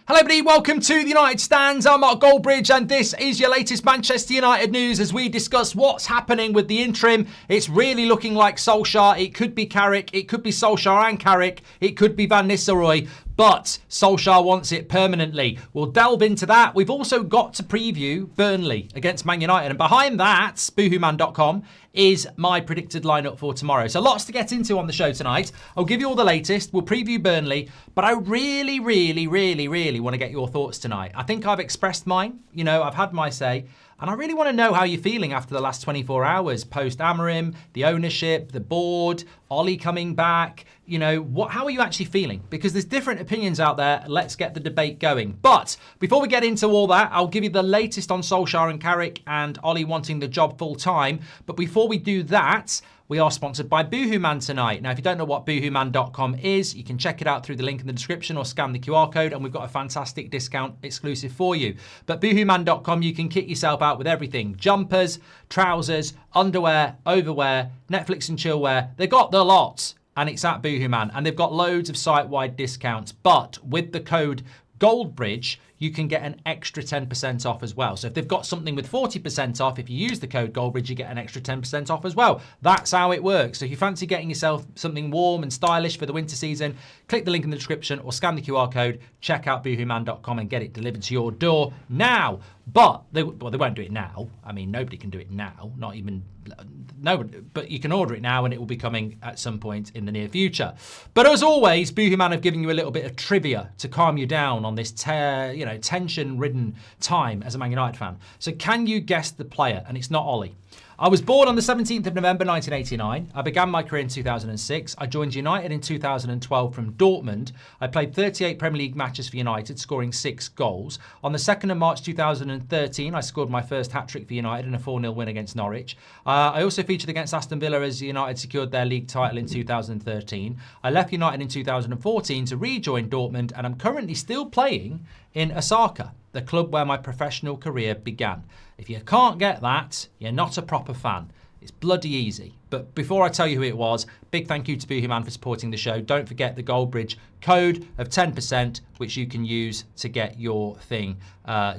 Hello everybody, welcome to the United Stands. I'm Mark Goldbridge and this is your latest Manchester United news as we discuss what's happening with the interim. It's really looking like Solskjaer. It could be Carrick, it could be Solskjaer and Carrick, it could be Van Nistelrooy, but Solskjaer wants it permanently. We'll delve into that. We've also got to preview Burnley against Man United, and behind that, boohooMAN.com, is my predicted lineup for tomorrow. So lots to get into on the show tonight. I'll give you all the latest. We'll preview Burnley, but I really want to get your thoughts tonight. I think I've expressed mine. You know, I've had my say. And I really want to know how you're feeling after the last 24 hours, post Amorim, the ownership, the board, Ollie coming back. You know, how are you actually feeling? Because there's different opinions out there. Let's get the debate going. But before we get into all that, I'll give you the latest on Solskjaer and Carrick and Ollie wanting the job full time. But before we do that, we are sponsored by boohooMAN tonight. Now, if you don't know what boohooMAN.com is, you can check it out through the link in the description or scan the QR code, and we've got a fantastic discount exclusive for you. But boohooMAN.com, you can kit yourself out with everything. Jumpers, trousers, underwear, overwear, Netflix and chillwear. They've got the lot, and it's at boohooMAN. And they've got loads of site-wide discounts. But with the code Goldbridge, you can get an extra 10% off as well. So if they've got something with 40% off, if you use the code Goldbridge, you get an extra 10% off as well. That's how it works. So if you fancy getting yourself something warm and stylish for the winter season, click the link in the description or scan the QR code, check out boohooMAN.com and get it delivered to your door now. But they won't do it now. I mean, nobody can do it now, not even nobody, but you can order it now and it will be coming at some point in the near future. But as always, boohooMAN have given you a little bit of trivia to calm you down on this tension-ridden time as a Man United fan. So can you guess the player? And it's not Ollie. I was born on the 17th of November 1989. I began my career in 2006. I joined United in 2012 from Dortmund. I played 38 Premier League matches for United, scoring 6 goals. On the 2nd of March 2013, I scored my first hat-trick for United in a 4-0 win against Norwich. I also featured against Aston Villa as United secured their league title in 2013. I left United in 2014 to rejoin Dortmund, and I'm currently still playing in Osaka, the club where my professional career began. If you can't get that, you're not a proper fan. It's bloody easy. But before I tell you who it was, big thank you to boohooMAN for supporting the show. Don't forget the Goldbridge code of 10%, which you can use to get your thing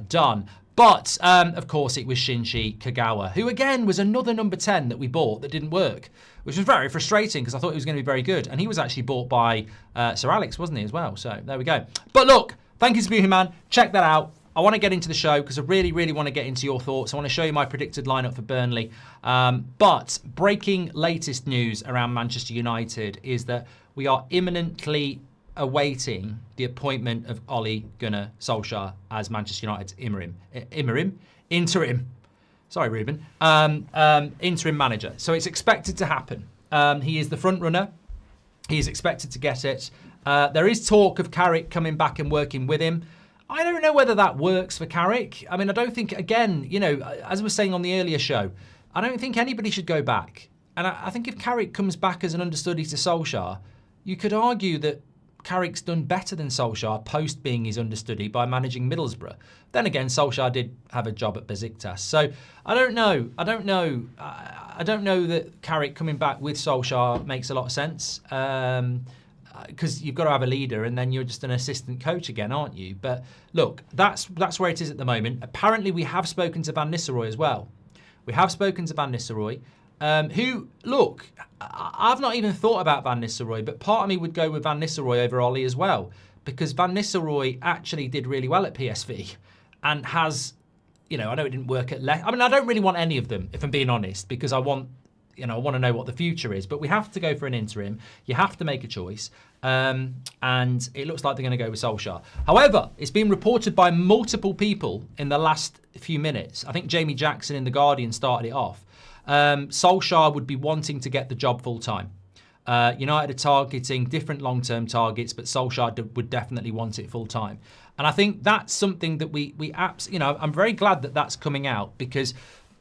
done. But, of course, it was Shinji Kagawa, who, again, was another number 10 that we bought that didn't work, which was very frustrating because I thought he was going to be very good. And he was actually bought by Sir Alex, wasn't he, as well? So there we go. But look, thank you to boohooMAN. Check that out. I want to get into the show because I really want to get into your thoughts. I want to show you my predicted lineup for Burnley. But breaking latest news around Manchester United is that we are imminently awaiting the appointment of Ole Gunnar Solskjaer as Manchester United's interim. Sorry, Ruben. Interim manager. So it's expected to happen. He is the front runner. He is expected to get it. There is talk of Carrick coming back and working with him. I don't know whether that works for Carrick. I mean, I don't think, again, you know, as I was saying on the earlier show, I don't think anybody should go back. And I think if Carrick comes back as an understudy to Solskjaer, you could argue that Carrick's done better than Solskjaer post being his understudy by managing Middlesbrough. Then again, Solskjaer did have a job at Besiktas. So I don't know. I don't know that Carrick coming back with Solskjaer makes a lot of sense. Because you've got to have a leader and then you're just an assistant coach again, aren't you? But look, that's where it is at the moment. Apparently, we have spoken to Van Nistelrooy as well. We have spoken to Van Nistelrooy, who, look, I've not even thought about Van Nistelrooy, but part of me would go with Van Nistelrooy over Ollie as well, because Van Nistelrooy actually did really well at PSV and has, you know, I know it didn't work at I mean, I don't really want any of them, if I'm being honest, because I want to know what the future is. But we have to go for an interim. You have to make a choice. And it looks like they're going to go with Solskjaer. However, it's been reported by multiple people in the last few minutes. I think Jamie Jackson in The Guardian started it off. Solskjaer would be wanting to get the job full time. United are targeting different long-term targets, but Solskjaer would definitely want it full time. And I think that's something that I'm very glad that that's coming out, because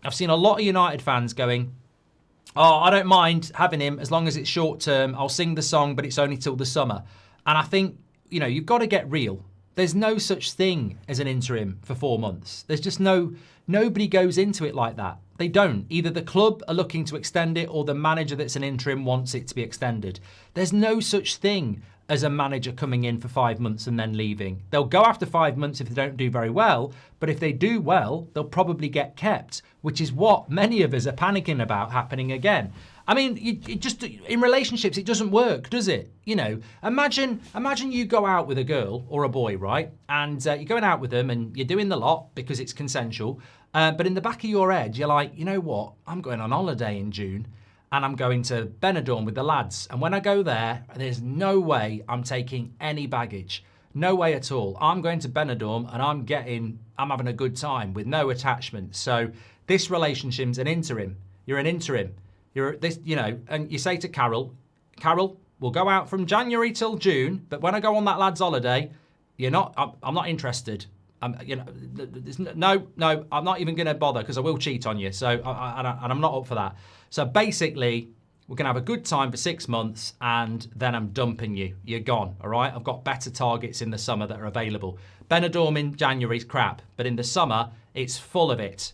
I've seen a lot of United fans going, oh, I don't mind having him as long as it's short term. I'll sing the song, but it's only till the summer. And I think, you've got to get real. There's no such thing as an interim for 4 months. There's just nobody goes into it like that. They don't. Either the club are looking to extend it or the manager that's an interim wants it to be extended. There's no such thing as a manager coming in for 5 months and then leaving. They'll go after 5 months if they don't do very well, but if they do well, they'll probably get kept, which is what many of us are panicking about happening again. I mean, it just in relationships, it doesn't work, does it? You know, imagine you go out with a girl or a boy, right? And you're going out with them and you're doing the lot because it's consensual. But in the back of your head, you're like, you know what? I'm going on holiday in June and I'm going to Benidorm with the lads. And when I go there, there's no way I'm taking any baggage. No way at all. I'm going to Benidorm and I'm having a good time with no attachment. So this relationship's an interim. You're an interim. You're this, you know, and you say to Carol, we'll go out from January till June, but when I go on that lad's holiday, I'm not interested. You know, no, I'm not even going to bother because I will cheat on you. So, and I'm not up for that. So basically, we're going to have a good time for 6 months and then I'm dumping you. You're gone, all right? I've got better targets in the summer that are available. Benidorm in January is crap, but in the summer, it's full of it.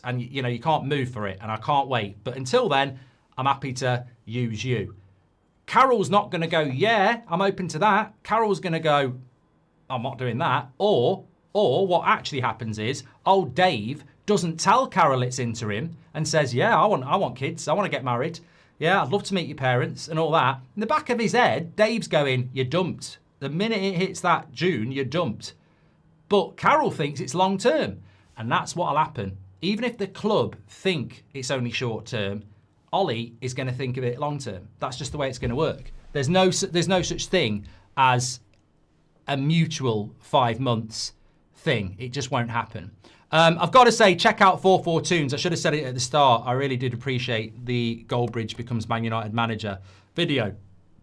And, you know, you can't move for it and I can't wait. But until then, I'm happy to use you. Carol's not going to go, yeah, I'm open to that. Carol's going to go, I'm not doing that. Or what actually happens is, old Dave doesn't tell Carol it's interim and says, yeah, I want kids. I want to get married. Yeah, I'd love to meet your parents and all that. In the back of his head, Dave's going, you're dumped. The minute it hits that June, you're dumped. But Carol thinks it's long term. And that's what'll happen. Even if the club think it's only short term, Ollie is going to think of it long term. That's just the way it's going to work. There's no such thing as a mutual 5 months thing. It just won't happen. I've got to say, check out 442s. I should have said it at the start. I really did appreciate the Goldbridge becomes Man United manager video.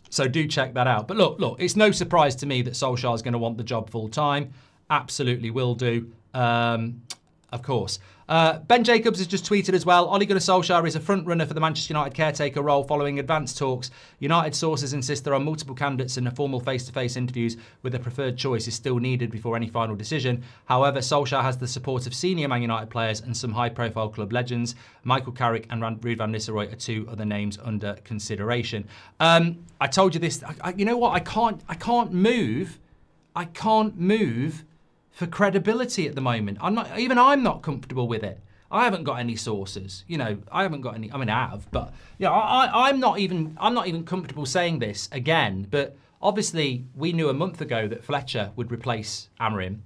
So do check that out. But look, it's no surprise to me that Solskjaer is going to want the job full time. Absolutely will do. Of course. Ben Jacobs has just tweeted as well. Ole Gunnar Solskjaer is a front runner for the Manchester United caretaker role following advanced talks. United sources insist there are multiple candidates and a formal face-to-face interviews with a preferred choice is still needed before any final decision. However, Solskjaer has the support of senior Man United players and some high-profile club legends. Michael Carrick and Ruud van Nistelrooy are 2 other names under consideration. I told you this. You know what? I can't move. I can't move for credibility at the moment. I'm not comfortable with it. I haven't got any sources. You know, I haven't got any. I mean, I have, but you know, I'm not even comfortable saying this again. But obviously, we knew a month ago that Fletcher would replace Amorim,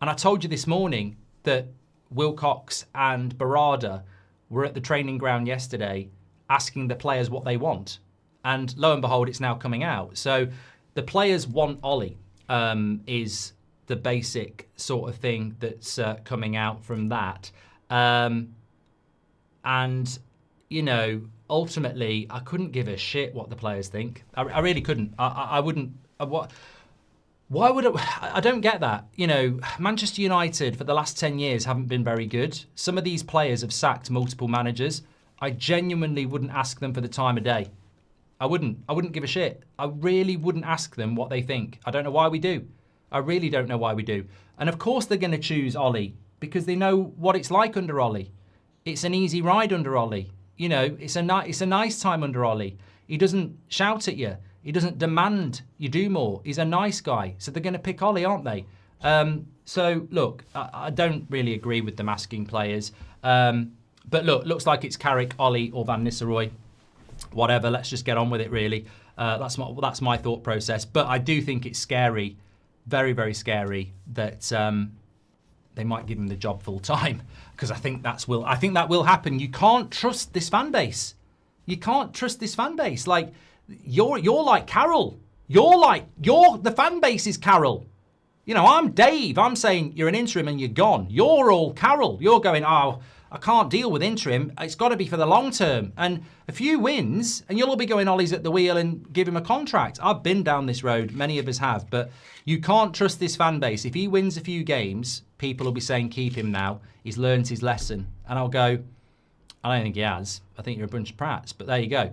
and I told you this morning that Wilcox and Barada were at the training ground yesterday asking the players what they want, and lo and behold, it's now coming out. So the players want Ollie. Is the basic sort of thing that's coming out from that. And, you know, ultimately, I couldn't give a shit what the players think. I really couldn't. I wouldn't. Why would I don't get that. You know, Manchester United for the last 10 years haven't been very good. Some of these players have sacked multiple managers. I genuinely wouldn't ask them for the time of day. I wouldn't give a shit. I really wouldn't ask them what they think. I don't know why we do. I really don't know why we do. And of course they're going to choose Ollie because they know what it's like under Ollie. It's an easy ride under Ollie. You know, it's a nice time under Ollie. He doesn't shout at you. He doesn't demand you do more. He's a nice guy. So they're going to pick Ollie, aren't they? So look, I don't really agree with them asking players. But look, looks like it's Carrick, Ollie or Van Nistelrooy. Whatever, let's just get on with it really. That's my thought process. But I do think it's scary. Very, very scary that they might give him the job full time because I think that will happen. You can't trust this fan base. You can't trust this fan base. Like you're like Carol. The fan base is Carol. You know, I'm Dave. I'm saying you're an interim and you're gone. You're all Carol. You're going, oh, I can't deal with interim. It's got to be for the long term. And a few wins, and you'll all be going Ollie's at the wheel and give him a contract. I've been down this road. Many of us have. But you can't trust this fan base. If he wins a few games, people will be saying, keep him now. He's learned his lesson. And I'll go, I don't think he has. I think you're a bunch of prats. But there you go.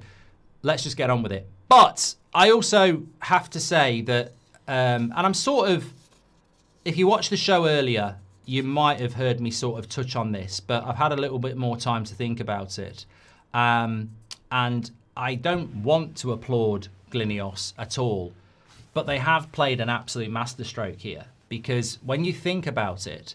Let's just get on with it. But I also have to say that, and I'm sort of, if you watched the show earlier, you might have heard me sort of touch on this, but I've had a little bit more time to think about it. And I don't want to applaud GlINEOS at all. But they have played an absolute masterstroke here, because when you think about it,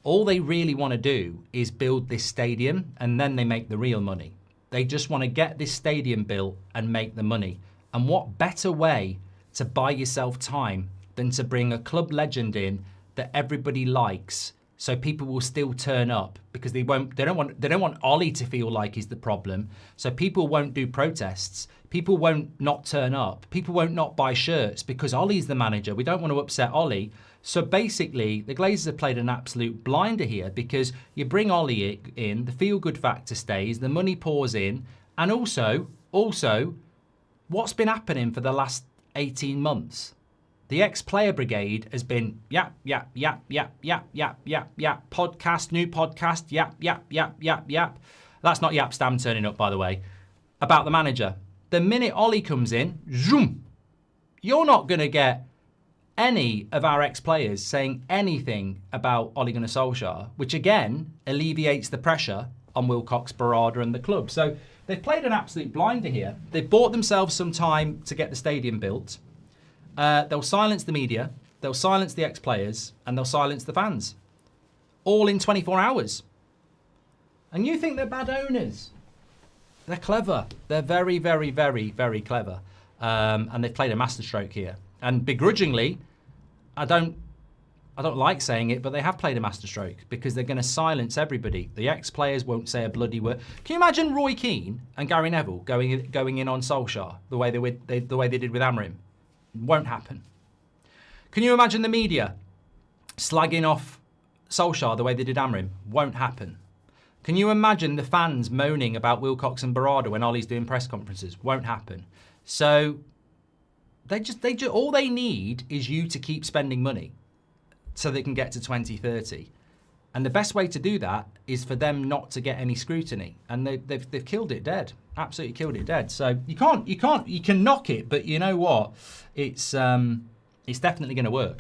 all they really want to do is build this stadium, and then they make the real money. They just want to get this stadium built and make the money. And what better way to buy yourself time than to bring a club legend in that everybody likes, so people will still turn up, because they don't want Ollie to feel like he's the problem. So people won't do protests. People won't not turn up. People won't not buy shirts because Ollie's the manager. We don't want to upset Ollie. So basically, the Glazers have played an absolute blinder here, because you bring Ollie in, the feel-good factor stays, the money pours in, and also, what's been happening for the last 18 months? The ex-player brigade has been yap, podcast, new podcast, yap. That's not Yap Stam turning up, by the way, about the manager. The minute Ollie comes in, zoom, you're not going to get any of our ex-players saying anything about Ole Gunnar Solskjaer, which again alleviates the pressure on Wilcox, Barada and the club. So they've played an absolute blinder here. They've bought themselves some time to get the stadium built. They'll silence the media, they'll silence the ex-players, and they'll silence the fans. All in 24 hours. And you think they're bad owners? They're clever. They're very, very, very, very clever. And they've played a masterstroke here. And begrudgingly, I don't like saying it, but they have played a masterstroke, because they're going to silence everybody. The ex-players won't say a bloody word. Can you imagine Roy Keane and Gary Neville going in on Solskjaer the way they did with Amorim? Won't happen. Can you imagine the media slagging off Solskjaer the way they did Amorim? Won't happen. Can you imagine the fans moaning about Wilcox and Barada when Ollie's doing press conferences? Won't happen. So all they need is you to keep spending money so they can get to 2030. And the best way to do that is for them not to get any scrutiny. And they've killed it dead. Absolutely killed it dead. So you can knock it, but you know what? It's definitely going to work.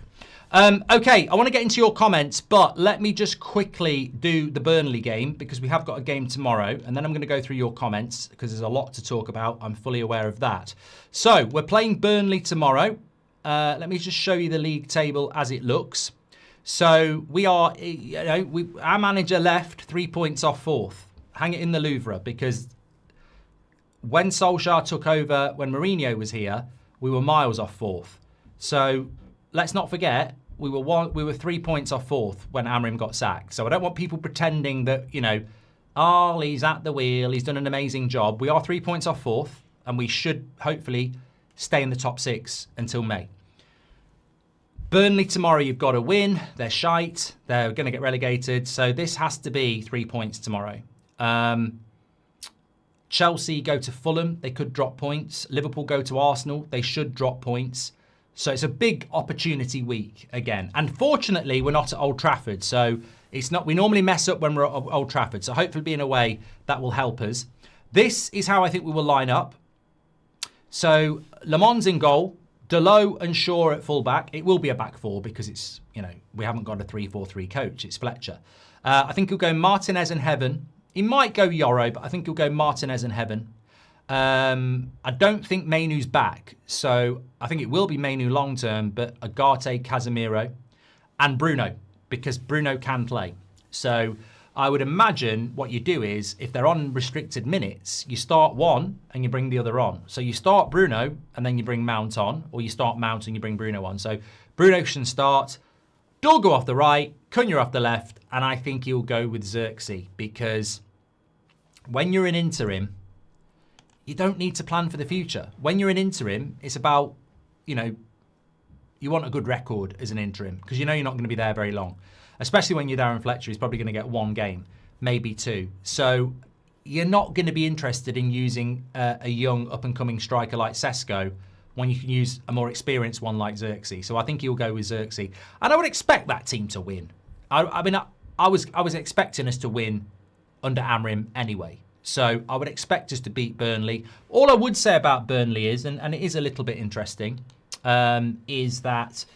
Okay, I want to get into your comments, but let me just quickly do the Burnley game, because we have got a game tomorrow, and then I'm going to go through your comments, because there's a lot to talk about. I'm fully aware of that. So we're playing Burnley tomorrow. Let me just show you the league table as it looks. So we are, our manager left 3 points off fourth. Hang it in the Louvre, because when Solskjaer took over, when Mourinho was here, we were miles off fourth. So let's not forget, we were 3 points off fourth when Amorim got sacked. So I don't want people pretending that, he's at the wheel, he's done an amazing job. We are 3 points off fourth, and we should hopefully stay in the top six until May. Burnley tomorrow, you've got to win. They're shite. They're going to get relegated. So this has to be 3 points tomorrow. Chelsea go to Fulham. They could drop points. Liverpool go to Arsenal. They should drop points. So it's a big opportunity week again. And fortunately, we're not at Old Trafford. So it's not. We normally mess up when we're at Old Trafford. So hopefully being away, that will help us. This is how I think we will line up. So Le Mans in goal. Delot and Shaw at fullback. It will be a back four, because it's, we haven't got a 3-4-3 coach. It's Fletcher. I think he'll go Martinez and Heaven. He might go Yoro, but I think he'll go Martinez and Heaven. I don't think Mainoo's back. So I think it will be Mainoo long term, but Agate, Casemiro and Bruno, because Bruno can play. So I would imagine what you do is, if they're on restricted minutes, you start one and you bring the other on. So you start Bruno and then you bring Mount on, or you start Mount and you bring Bruno on. So Bruno can start, Dorgo off the right, Cunha off the left, and I think he'll go with Xerxes, because when you're in interim, you don't need to plan for the future. When you're in interim, it's about, you want a good record as an interim, because you're not going to be there very long. Especially when you're Darren Fletcher, he's probably going to get one game, maybe two. So you're not going to be interested in using a young up-and-coming striker like Sesko when you can use a more experienced one like Xerxes. So I think he'll go with Xerxes. And I would expect that team to win. I was expecting us to win under Amorim anyway. So I would expect us to beat Burnley. All I would say about Burnley is, and it is a little bit interesting, is that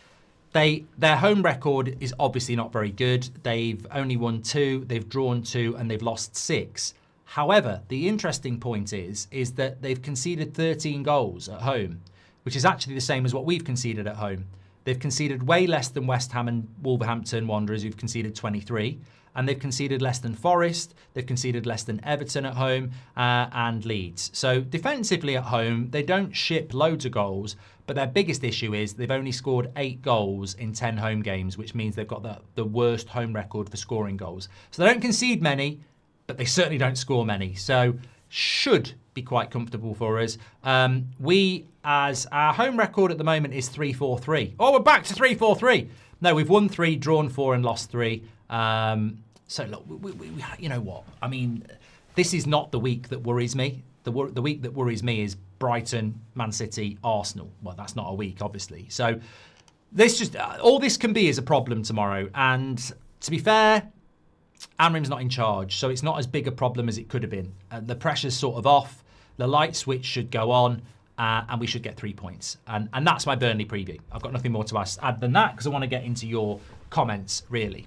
their home record is obviously not very good. They've only won 2, they've drawn 2, and they've lost 6. However, the interesting point is that they've conceded 13 goals at home. which is actually the same as what we've conceded at home. They've conceded way less than West Ham and Wolverhampton Wanderers, who've conceded 23. And they've conceded less than Forest. They've conceded less than Everton at home and Leeds. So defensively at home, they don't ship loads of goals. But their biggest issue is they've only scored 8 goals in 10 home games, which means they've got the worst home record for scoring goals. So they don't concede many, but they certainly don't score many. So should be quite comfortable for us. As our home record at the moment is 3-4-3. Oh, we're back to 3-4-3. No, we've won 3, drawn 4 and lost 3. So look, you know what? I mean, this is not the week that worries me. The week that worries me is Brighton, Man City, Arsenal. Well, that's not a week, obviously. So this just all this can be is a problem tomorrow. And to be fair, Amorim's not in charge, so it's not as big a problem as it could have been. The pressure's sort of off. The light switch should go on. And we should get 3 points. And that's my Burnley preview. I've got nothing more to add than that because I want to get into your comments, really.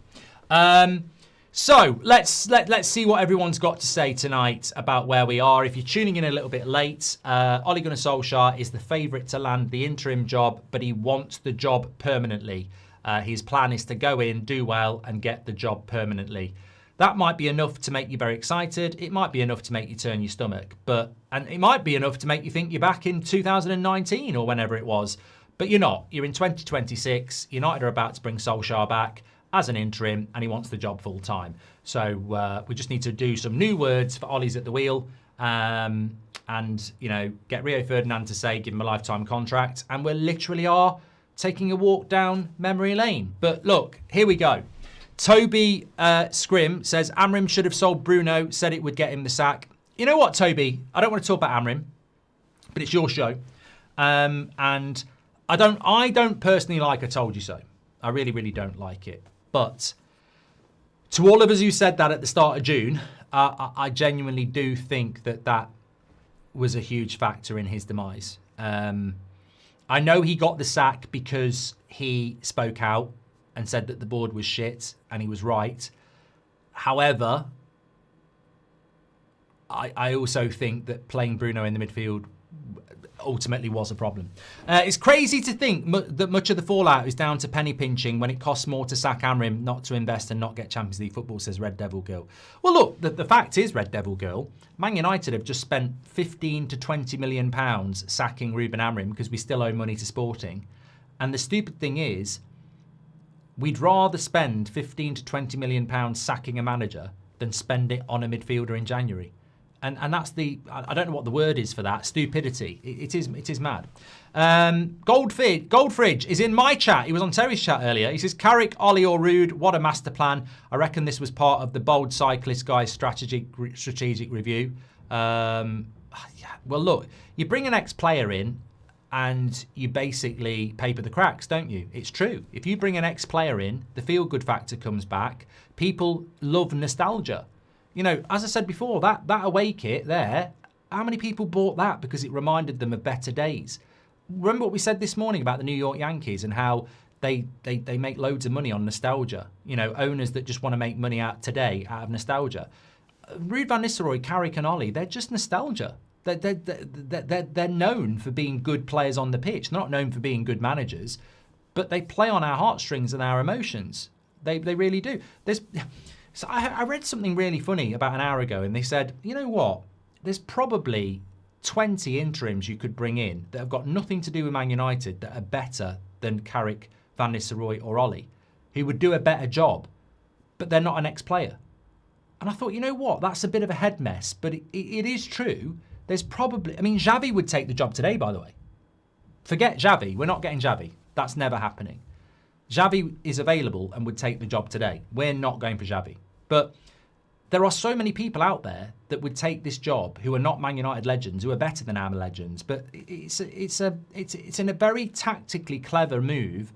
So let's see what everyone's got to say tonight about where we are. If you're tuning in a little bit late, Ole Gunnar Solskjaer is the favourite to land the interim job, but he wants the job permanently. His plan is to go in, do well, and get the job permanently. That might be enough to make you very excited. It might be enough to make you turn your stomach. And it might be enough to make you think you're back in 2019 or whenever it was. But you're not. You're in 2026. United are about to bring Solskjaer back as an interim, and he wants the job full time. So we just need to do some new words for Ollie's at the wheel. And, you know, get Rio Ferdinand to say, give him a lifetime contract. And we literally are taking a walk down memory lane. But look, here we go. Toby Scrim says, Amorim should have sold Bruno, said it would get him the sack. You know what, Toby? I don't want to talk about Amorim, but it's your show. And I don't personally like I told you so. I really, really don't like it. But to all of us who said that at the start of June, I genuinely do think that was a huge factor in his demise. I know he got the sack because he spoke out and said that the board was shit, and he was right. However, I also think that playing Bruno in the midfield ultimately was a problem. It's crazy to think that much of the fallout is down to penny pinching when it costs more to sack Amorim not to invest and not get Champions League football, says Red Devil Girl. Well, look, the fact is, Red Devil Girl, Man United have just spent 15 to 20 million pounds sacking Ruben Amorim because we still owe money to Sporting. And the stupid thing is, we'd rather spend 15 to 20 million pounds sacking a manager than spend it on a midfielder in January. And that's I don't know what the word is for that, stupidity. It is mad. Goldfridge is in my chat. He was on Terry's chat earlier. He says, Carrick, Ollie or Rude, what a master plan. I reckon this was part of the bold cyclist guy's strategic review. Well, look, you bring an ex-player in and you basically paper the cracks, don't you? It's true. If you bring an ex-player in, the feel-good factor comes back. People love nostalgia. You know, as I said before, that away kit there, how many people bought that because it reminded them of better days? Remember what we said this morning about the New York Yankees and how they make loads of money on nostalgia? You know, owners that just want to make money out today out of nostalgia. Ruud van Nistelrooy, Carrick and Ollie, they're just nostalgia. They're known for being good players on the pitch. They're not known for being good managers, but they play on our heartstrings and our emotions. They really do. So I read something really funny about an hour ago, and they said, you know what? There's probably 20 interims you could bring in that have got nothing to do with Man United that are better than Carrick, Van Nistelrooy or Ollie, who would do a better job, but they're not an ex-player. And I thought, you know what? That's a bit of a head mess, but it is true. There's probably, I mean, Xavi would take the job today, by the way. Forget Xavi. We're not getting Xavi. That's never happening. Xavi is available and would take the job today. We're not going for Xavi. But there are so many people out there that would take this job who are not Man United legends, who are better than our legends. But it's in a very tactically clever move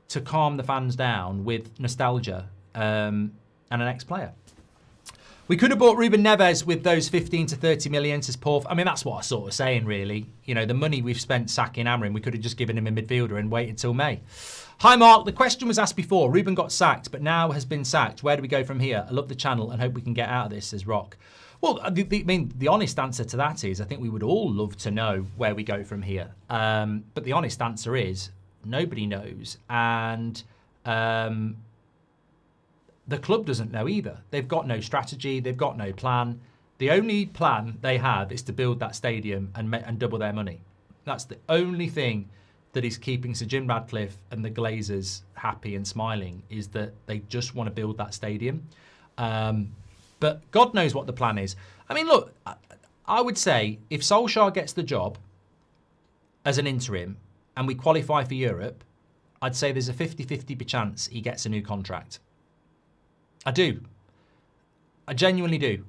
to calm the fans down with nostalgia and an ex-player. We could have bought Ruben Neves with those 15 to 30 million, says Paul. I mean, that's what I was sort of saying, really. You know, the money we've spent sacking Amorim, we could have just given him a midfielder and waited till May. Hi, Mark. The question was asked before. Ruben got sacked, but now has been sacked. Where do we go from here? I love the channel and hope we can get out of this, says Rock. Well, the honest answer to that is I think we would all love to know where we go from here. But the honest answer is nobody knows. And the club doesn't know either. They've got no strategy. They've got no plan. The only plan they have is to build that stadium and double their money. That's the only thing that is keeping Sir Jim Ratcliffe and the Glazers happy and smiling, is that they just want to build that stadium. But God knows what the plan is. I mean, look, I would say if Solskjaer gets the job as an interim and we qualify for Europe, I'd say there's a 50-50 chance he gets a new contract. I do. I genuinely do.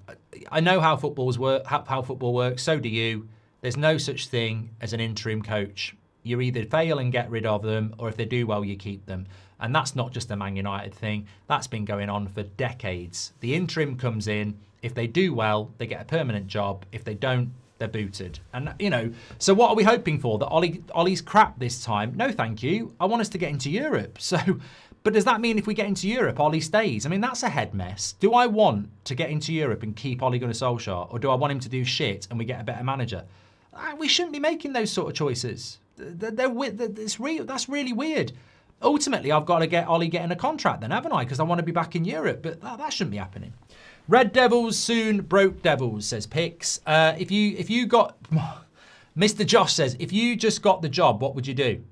I know how football works. So do you. There's no such thing as an interim coach. You either fail and get rid of them, or if they do well, you keep them. And that's not just a Man United thing. That's been going on for decades. The interim comes in. If they do well, they get a permanent job. If they don't, they're booted. And, you know, so what are we hoping for? That Ollie's crap this time? No, thank you. I want us to get into Europe. So, but does that mean if we get into Europe, Ollie stays? I mean, that's a head mess. Do I want to get into Europe and keep Ole Gunnar Solskjaer? Or do I want him to do shit and we get a better manager? We shouldn't be making those sort of choices. That's really weird. Ultimately, I've got to get Ollie getting a contract then, haven't I? Because I want to be back in Europe. But that shouldn't be happening. Red Devils soon broke Devils, says Pix. If you got... Mr. Josh says, if you just got the job, what would you do?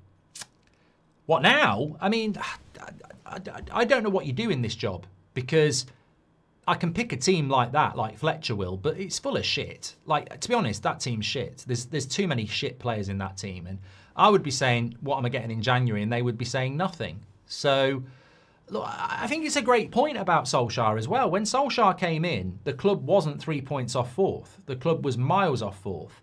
What now? I mean, I don't know what you do in this job, because I can pick a team like that, like Fletcher will, but it's full of shit. Like, to be honest, that team's shit. There's too many shit players in that team. And I would be saying, what am I getting in January? And they would be saying nothing. So, look, I think it's a great point about Solskjaer as well. When Solskjaer came in, the club wasn't 3 points off fourth. The club was miles off fourth.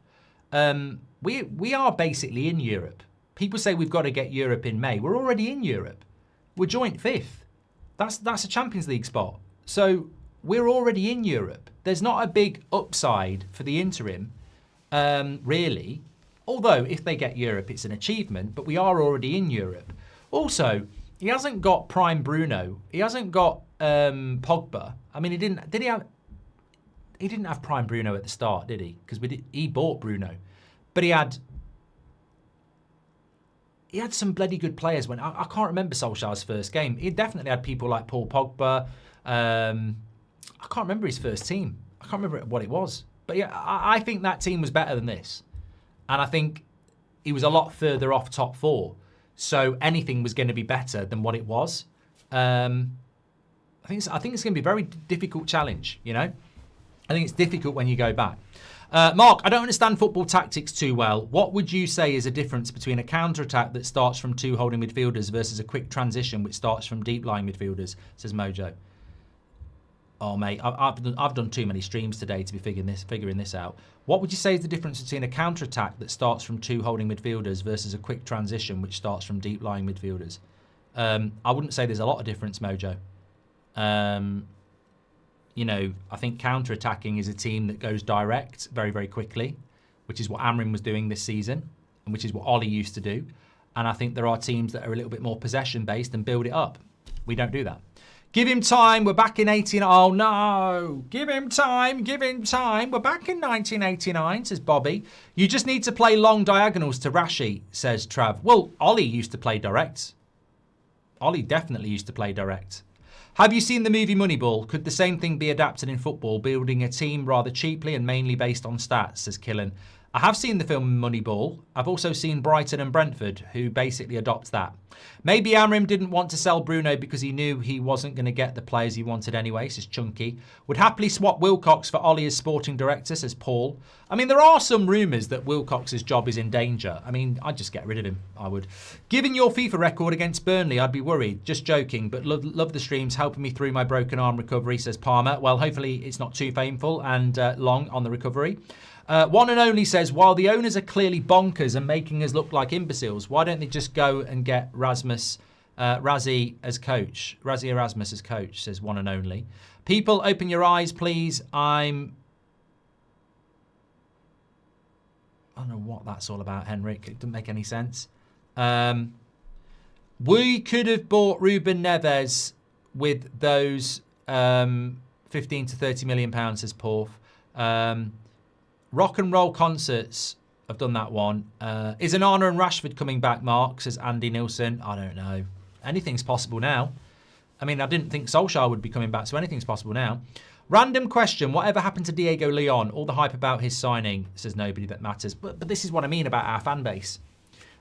We are basically in Europe. People say we've got to get Europe in May. We're already in Europe. We're joint fifth. That's a Champions League spot. So we're already in Europe. There's not a big upside for the interim, really. Although if they get Europe, it's an achievement. But we are already in Europe. Also, he hasn't got prime Bruno. He hasn't got Pogba. I mean, he didn't have prime Bruno at the start, did he? Because he bought Bruno, but he had some bloody good players. When I can't remember Solskjaer's first game. He definitely had people like Paul Pogba. I can't remember his first team. I can't remember what it was. But yeah, I think that team was better than this, and I think he was a lot further off top four. So anything was going to be better than what it was. I think it's going to be a very difficult challenge. You know, I think it's difficult when you go back. Mark, I don't understand football tactics too well. What would you say is a difference between a counter-attack that starts from two holding midfielders versus a quick transition which starts from deep-lying midfielders, says Mojo. Oh, mate, I've done too many streams today to be figuring this out. What would you say is the difference between a counter-attack that starts from two holding midfielders versus a quick transition which starts from deep-lying midfielders? I wouldn't say there's a lot of difference, Mojo. You know, I think counter-attacking is a team that goes direct very, very quickly, which is what Amorim was doing this season, and which is what Ollie used to do. And I think there are teams that are a little bit more possession-based and build it up. We don't do that. Give him time. We're back in 18... Oh, no. Give him time. Give him time. We're back in 1989, says Bobby. You just need to play long diagonals to Rashi, says Trav. Well, Ollie used to play direct. Ollie definitely used to play direct. Have you seen the movie Moneyball? Could the same thing be adapted in football, building a team rather cheaply and mainly based on stats, says Killen. I have seen the film Moneyball. I've also seen Brighton and Brentford, who basically adopts that. Maybe Amorim didn't want to sell Bruno because he knew he wasn't going to get the players he wanted anyway, says Chunky. Would happily swap Wilcox for Ollie as sporting director, says Paul. I mean, there are some rumours that Wilcox's job is in danger. I mean, I'd just get rid of him, I would. Given your FIFA record against Burnley, I'd be worried. Just joking, but love the streams, helping me through my broken arm recovery, says Palmer. Well, hopefully it's not too painful and long on the recovery. One and only says, while the owners are clearly bonkers and making us look like imbeciles, why don't they just go and get Rasmus Razzie as coach. Razzie Erasmus as coach, says one and only. People, open your eyes, please. I don't know what that's all about, Henrik. It doesn't make any sense. We could have bought Ruben Neves with those 15 to 30 million pounds, says Porf. Rock and roll concerts. I've done that one. Is Onana and Rashford coming back, Mark, says Andy Nilsson. I don't know. Anything's possible now. I mean, I didn't think Solskjaer would be coming back, so anything's possible now. Random question. Whatever happened to Diego Leon? All the hype about his signing, says nobody that matters. But this is what I mean about our fan base.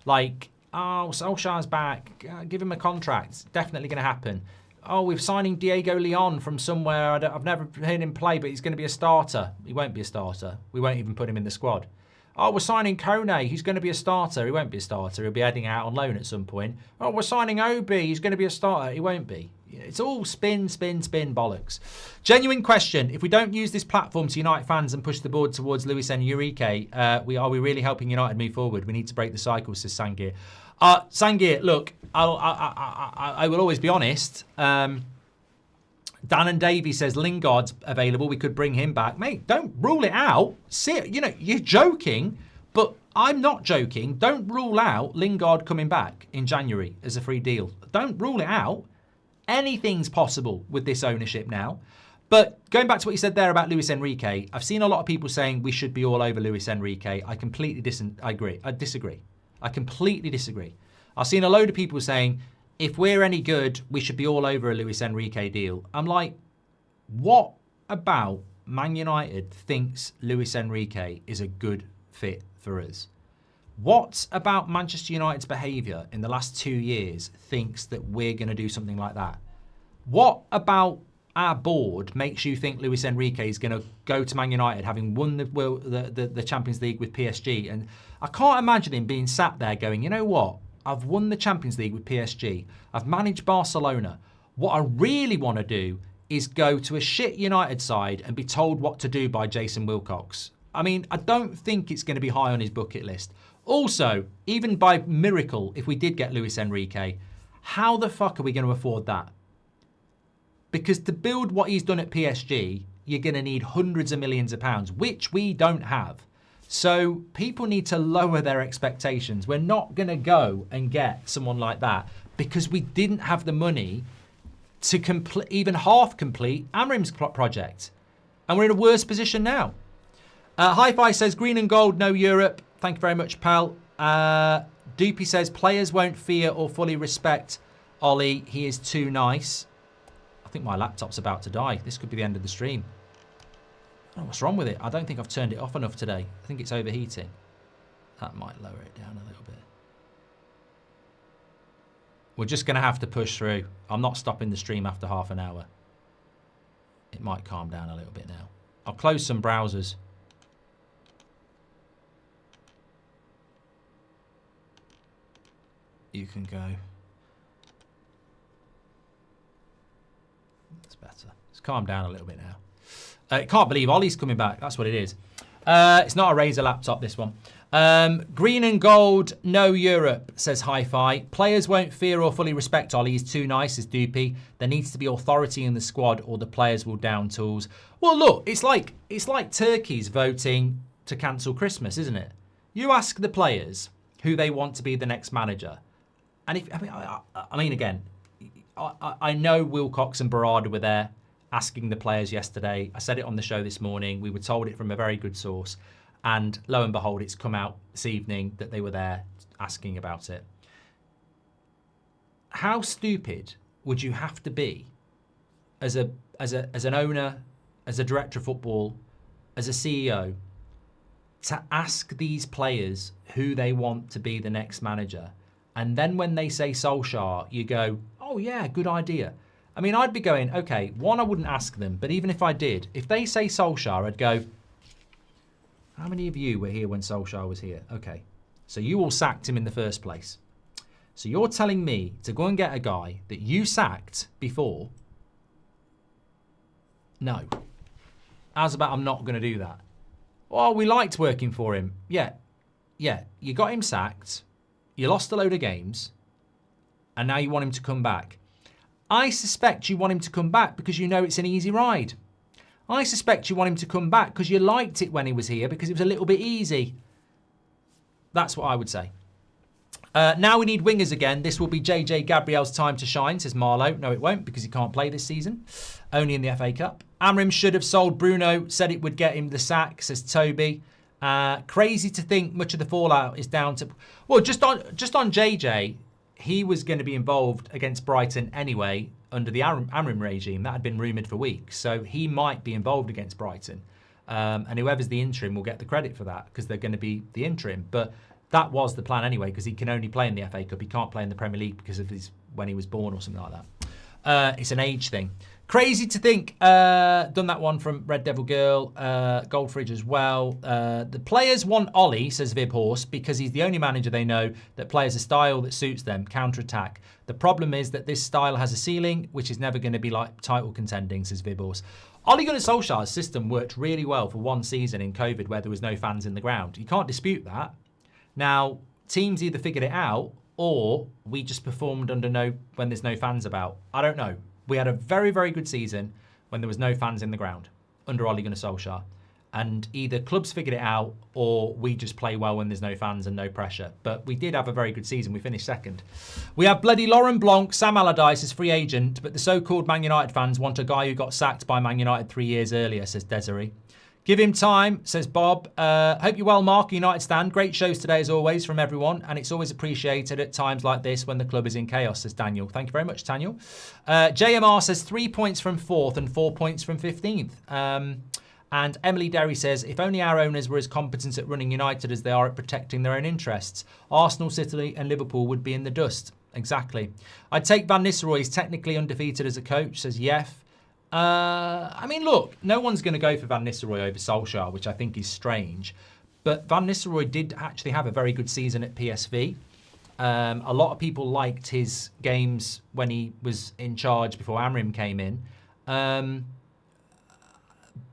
Like, oh, Solskjaer's back. Give him a contract. It's definitely going to happen. Oh, we're signing Diego Leon from somewhere. I've never heard him play, but he's going to be a starter. He won't be a starter. We won't even put him in the squad. Oh, we're signing Kone. He's going to be a starter. He won't be a starter. He'll be heading out on loan at some point. Oh, we're signing Obi. He's going to be a starter. He won't be. It's all spin, spin, spin bollocks. Genuine question. If we don't use this platform to unite fans and push the board towards Luis Enrique, are we really helping United move forward? We need to break the cycle, says Sangir. Sangir, look, I will always be honest. Dan and Davey says Lingard's available. We could bring him back. Mate, don't rule it out. You're joking, but I'm not joking. Don't rule out Lingard coming back in January as a free deal. Don't rule it out. Anything's possible with this ownership now. But going back to what you said there about Luis Enrique, I've seen a lot of people saying we should be all over Luis Enrique. I completely disagree. I completely disagree. I've seen a load of people saying, if we're any good, we should be all over a Luis Enrique deal. I'm like, what about Man United thinks Luis Enrique is a good fit for us? What about Manchester United's behaviour in the last 2 years thinks that we're going to do something like that? What about our board makes you think Luis Enrique is going to go to Man United having won the Champions League with PSG? And I can't imagine him being sat there going, you know what? I've won the Champions League with PSG. I've managed Barcelona. What I really want to do is go to a shit United side and be told what to do by Jason Wilcox. I mean, I don't think it's going to be high on his bucket list. Also, even by miracle, if we did get Luis Enrique, how the fuck are we going to afford that? Because to build what he's done at PSG, you're going to need hundreds of millions of pounds, which we don't have. So people need to lower their expectations. We're not going to go and get someone like that because we didn't have the money to even half complete Amorim's project. And we're in a worse position now. Hi-Fi says, green and gold, no Europe. Thank you very much, pal. Doopy says, players won't fear or fully respect Ollie. He is too nice. I think my laptop's about to die. This could be the end of the stream. I don't know what's wrong with it. I don't think I've turned it off enough today. I think it's overheating. That might lower it down a little bit. We're just going to have to push through. I'm not stopping the stream after half an hour. It might calm down a little bit now. I'll close some browsers. You can go. That's better. It's calmed down a little bit now. I can't believe Ollie's coming back. That's what it is. It's not a Razer laptop, this one. Green and gold, no Europe, says Hi-Fi. Players won't fear or fully respect Ollie. He's too nice, says Doopy. There needs to be authority in the squad or the players will down tools. Well, look, it's like turkeys voting to cancel Christmas, isn't it? You ask the players who they want to be the next manager. And I mean, again, I know Wilcox and Barada were there asking the players yesterday. I said it on the show this morning. We were told it from a very good source. And lo and behold, it's come out this evening that they were there asking about it. How stupid would you have to be as an owner, as a director of football, as a CEO, to ask these players who they want to be the next manager? And then when they say Solskjaer, you go, oh yeah, good idea. I mean, I'd be going, okay, one, I wouldn't ask them, but even if I did, if they say Solskjaer, I'd go, how many of you were here when Solskjaer was here? Okay, so you all sacked him in the first place. So you're telling me to go and get a guy that you sacked before? No. How's about I'm not going to do that? Oh, we liked working for him. Yeah, you got him sacked. You lost a load of games. and now you want him to come back. I suspect you want him to come back because you know it's an easy ride. I suspect you want him to come back because you liked it when he was here because it was a little bit easy. That's what I would say. Now we need wingers again. This will be JJ Gabriel's time to shine, says Marlowe. No, it won't because he can't play this season. Only in the FA Cup. Amorim should have sold Bruno. Said it would get him the sack, says Toby. Crazy to think much of the fallout is down to... Well, just on JJ, he was going to be involved against Brighton anyway under the Amorim regime. That had been rumoured for weeks. So he might be involved against Brighton. And whoever's the interim will get the credit for that because they're going to be the interim. But that was the plan anyway because he can only play in the FA Cup. He can't play in the Premier League because of when he was born or something like that. It's an age thing. Crazy to think. Done that one from Red Devil Girl. Goldbridge as well. The players want Ollie, says Vib Horse, because he's the only manager they know that plays a style that suits them, counter-attack. The problem is that this style has a ceiling, which is never going to be like title contending, says Vib Horse. Ole Gunnar Solskjaer's system worked really well for one season in COVID where there was no fans in the ground. You can't dispute that. Now, teams either figured it out or we just performed when there's no fans about. I don't know. We had a very, very good season when there was no fans in the ground under Ole Gunnar Solskjaer. And either clubs figured it out or we just play well when there's no fans and no pressure. But we did have a very good season. We finished second. We have bloody Laurent Blanc, Sam Allardyce is free agent, but the so-called Man United fans want a guy who got sacked by Man United 3 years earlier, says Desiree. Give him time, says Bob. Hope you're well, Mark, United stand. Great shows today, as always, from everyone. And it's always appreciated at times like this when the club is in chaos, says Daniel. Thank you very much, Daniel. JMR says 3 points from 4th and 4 points from 15th. And Emily Derry says, if only our owners were as competent at running United as they are at protecting their own interests, Arsenal, City and Liverpool would be in the dust. Exactly. I'd take Van Nistelrooy. He's technically undefeated as a coach, says Yef. I mean, look, no one's going to go for Van Nistelrooy over Solskjaer, which I think is strange. But Van Nistelrooy did actually have a very good season at PSV. A lot of people liked his games when he was in charge before Amorim came in.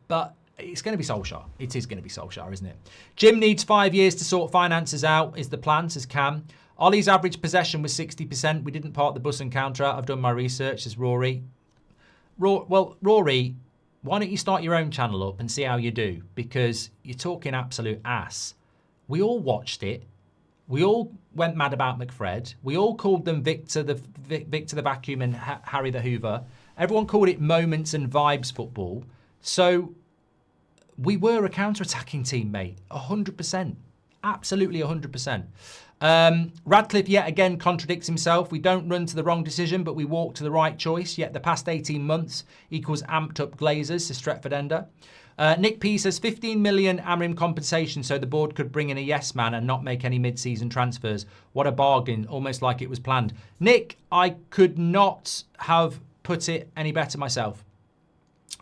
But it's going to be Solskjaer. It is going to be Solskjaer, isn't it? Jim needs 5 years to sort finances out, is the plan, says Cam. Ollie's average possession was 60%. We didn't park the bus and counter out. I've done my research, says Rory. Well, Rory, why don't you start your own channel up and see how you do? Because you're talking absolute ass. We all watched it. We all went mad about McFred. We all called them Victor the Vacuum and Harry the Hoover. Everyone called it moments and vibes football. So we were a counter-attacking team, mate. 100%. Absolutely 100%. Radcliffe yet again contradicts himself. We don't run to the wrong decision, but we walk to the right choice. Yet the past 18 months equals amped up Glazers, says Stretford Ender. Nick P says 15 million Amorim compensation so the board could bring in a yes man and not make any mid-season transfers. What a bargain, almost like it was planned. Nick, I could not have put it any better myself.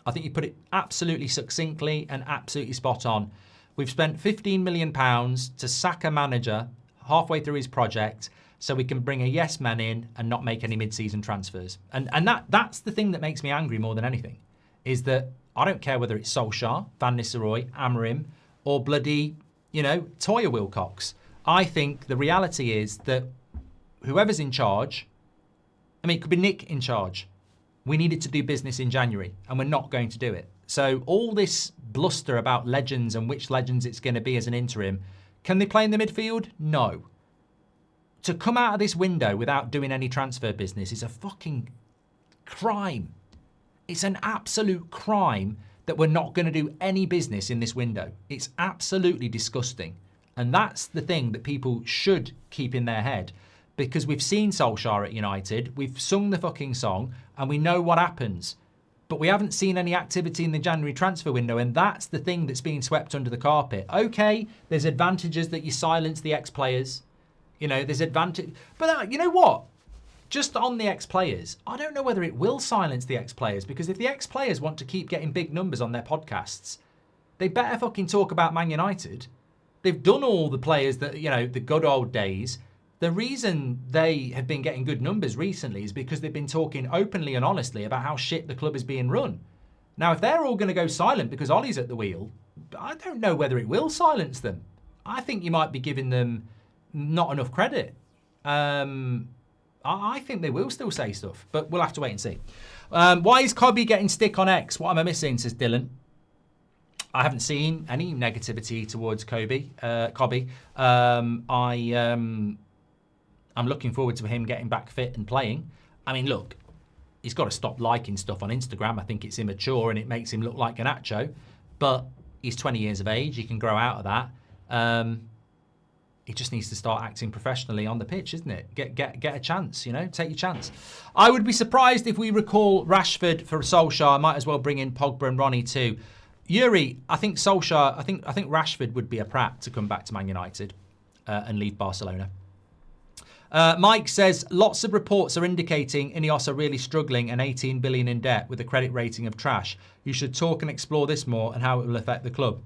I think you put it absolutely succinctly and absolutely spot on. We've spent £15 million to sack a manager halfway through his project so we can bring a yes man in and not make any mid-season transfers. And that's the thing that makes me angry more than anything, is that I don't care whether it's Solskjaer, Van Nistelrooy, Amorim, or bloody, Toya Wilcox. I think the reality is that whoever's in charge, it could be Nick in charge. We needed to do business in January, and we're not going to do it. So all this bluster about legends and which legends it's going to be as an interim, can they play in the midfield? No. To come out of this window without doing any transfer business is a fucking crime. It's an absolute crime that we're not going to do any business in this window. It's absolutely disgusting. And that's the thing that people should keep in their head. Because we've seen Solskjaer at United, we've sung the fucking song, and we know what happens. But we haven't seen any activity in the January transfer window, and that's the thing that's being swept under the carpet. Okay, there's advantages that you silence the ex-players. There's advantage. But you know what? Just on the ex-players, I don't know whether it will silence the ex-players, because if the ex-players want to keep getting big numbers on their podcasts, they better fucking talk about Man United. They've done all the players that, the good old days. The reason they have been getting good numbers recently is because they've been talking openly and honestly about how shit the club is being run. Now, if they're all going to go silent because Ollie's at the wheel, I don't know whether it will silence them. I think you might be giving them not enough credit. I think they will still say stuff, but we'll have to wait and see. Why is Cobby getting stick on X? What am I missing, says Dylan. I haven't seen any negativity towards Cobby. I'm looking forward to him getting back fit and playing. I mean, look, he's got to stop liking stuff on Instagram. I think it's immature and it makes him look like an acho. But he's 20 years of age. He can grow out of that. He just needs to start acting professionally on the pitch, isn't it? Get a chance, you know, take your chance. I would be surprised if we recall Rashford for Solskjaer. I might as well bring in Pogba and Ronnie too. Yuri, I think Solskjaer, I think Rashford would be a prat to come back to Man United and leave Barcelona. Mike says, lots of reports are indicating INEOS are really struggling and 18 billion in debt with a credit rating of trash. You should talk and explore this more and how it will affect the club.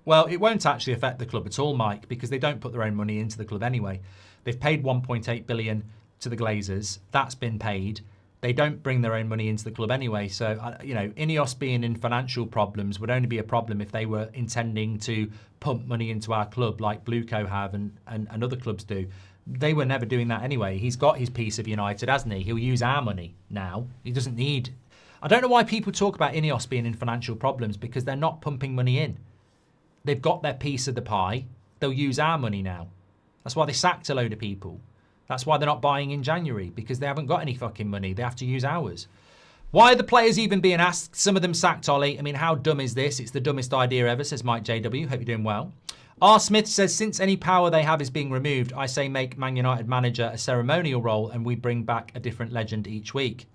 Well, it won't actually affect the club at all, Mike, because they don't put their own money into the club anyway. They've paid 1.8 billion to the Glazers. That's been paid. They don't bring their own money into the club anyway. So, you know, INEOS being in financial problems would only be a problem if they were intending to pump money into our club like Blueco have and other clubs do. They were never doing that anyway. He's got his piece of United, hasn't he? He'll use our money now. He doesn't need... I don't know why people talk about INEOS being in financial problems, because they're not pumping money in. They've got their piece of the pie. They'll use our money now. That's why they sacked a load of people. That's why they're not buying in January, because they haven't got any fucking money. They have to use ours. Why are the players even being asked? Some of them sacked Ollie. I mean, how dumb is this? It's the dumbest idea ever, says Mike JW. Hope you're doing well. R. Smith says, since any power they have is being removed, I say make Man United manager a ceremonial role and we bring back a different legend each week.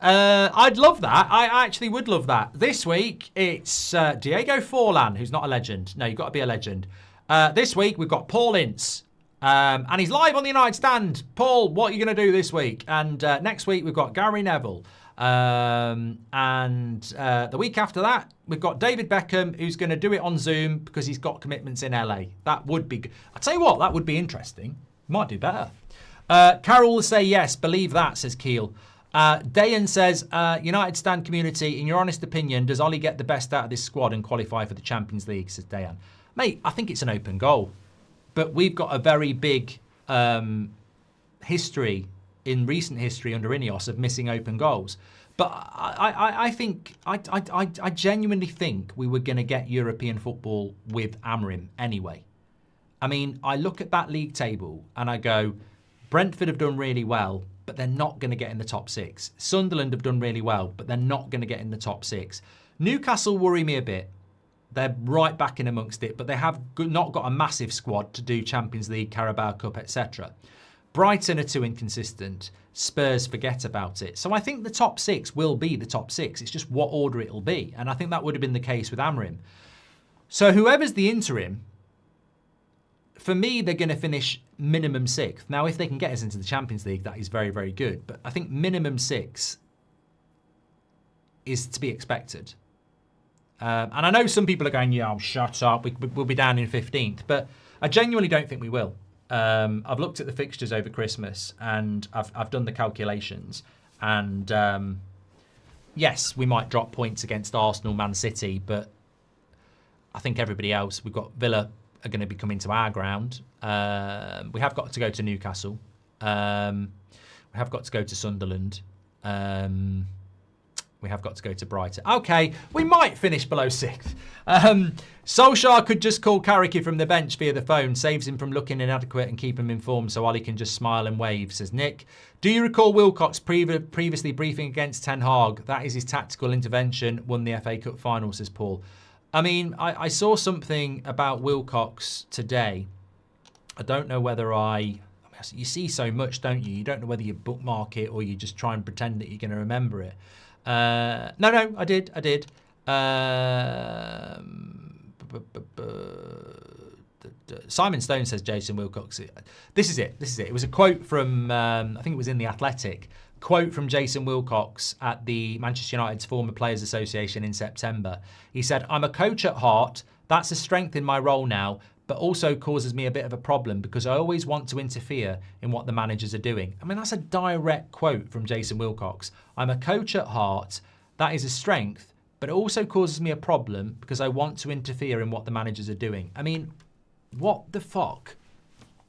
I'd love that. I actually would love that. This week, it's Diego Forlan, who's not a legend. No, you've got to be a legend. This week, we've got Paul Ince. And he's live on the United Stand. Paul, what are you going to do this week? And next week, we've got Gary Neville. And the week after that, we've got David Beckham, who's going to do it on Zoom because he's got commitments in LA. That would be good. I'll tell you what, that would be interesting. Might do better. Carol will say yes, believe that, says Keel. Dayan says, United Stand community, in your honest opinion, does Ollie get the best out of this squad and qualify for the Champions League, says Dayan. Mate, I think it's an open goal. But we've got a very big history, in recent history under INEOS, of missing open goals. But I genuinely think we were going to get European football with Amorim anyway. I mean, I look at that league table and I go, Brentford have done really well, but they're not going to get in the top six. Sunderland have done really well, but they're not going to get in the top six. Newcastle worry me a bit. They're right back in amongst it, but they have not got a massive squad to do Champions League, Carabao Cup, etc. Brighton are too inconsistent. Spurs, forget about it. So I think the top six will be the top six. It's just what order it'll be. And I think that would have been the case with Amorim. So whoever's the interim, for me, they're going to finish minimum sixth. Now, if they can get us into the Champions League, that is very, very good. But I think minimum six is to be expected. And I know some people are going, yeah, oh, shut up. We'll be down in 15th. But I genuinely don't think we will. I've looked at the fixtures over Christmas and I've done the calculations. And yes, we might drop points against Arsenal, Man City. But I think everybody else, we've got Villa are going to be coming to our ground. We have got to go to Newcastle. We have got to go to Sunderland. We have got to go to Brighton. Okay, we might finish below sixth. Solskjaer could just call Carrick from the bench via the phone, saves him from looking inadequate and keep him informed so Ollie can just smile and wave, says Nick. Do you recall Wilcox previously briefing against Ten Hag? That is his tactical intervention, won the FA Cup final, says Paul. I mean, I saw something about Wilcox today. I don't know whether you see so much, don't you? You don't know whether you bookmark it or you just try and pretend that you're going to remember it. No, I did. Simon Stone says Jason Wilcox. This is it. It was a quote from, I think it was in The Athletic, quote from Jason Wilcox at the Manchester United's former Players Association in September. He said, I'm a coach at heart. That's a strength in my role now, but also causes me a bit of a problem because I always want to interfere in what the managers are doing. I mean, that's a direct quote from Jason Wilcox. I'm a coach at heart. That is a strength, but it also causes me a problem because I want to interfere in what the managers are doing. I mean, what the fuck?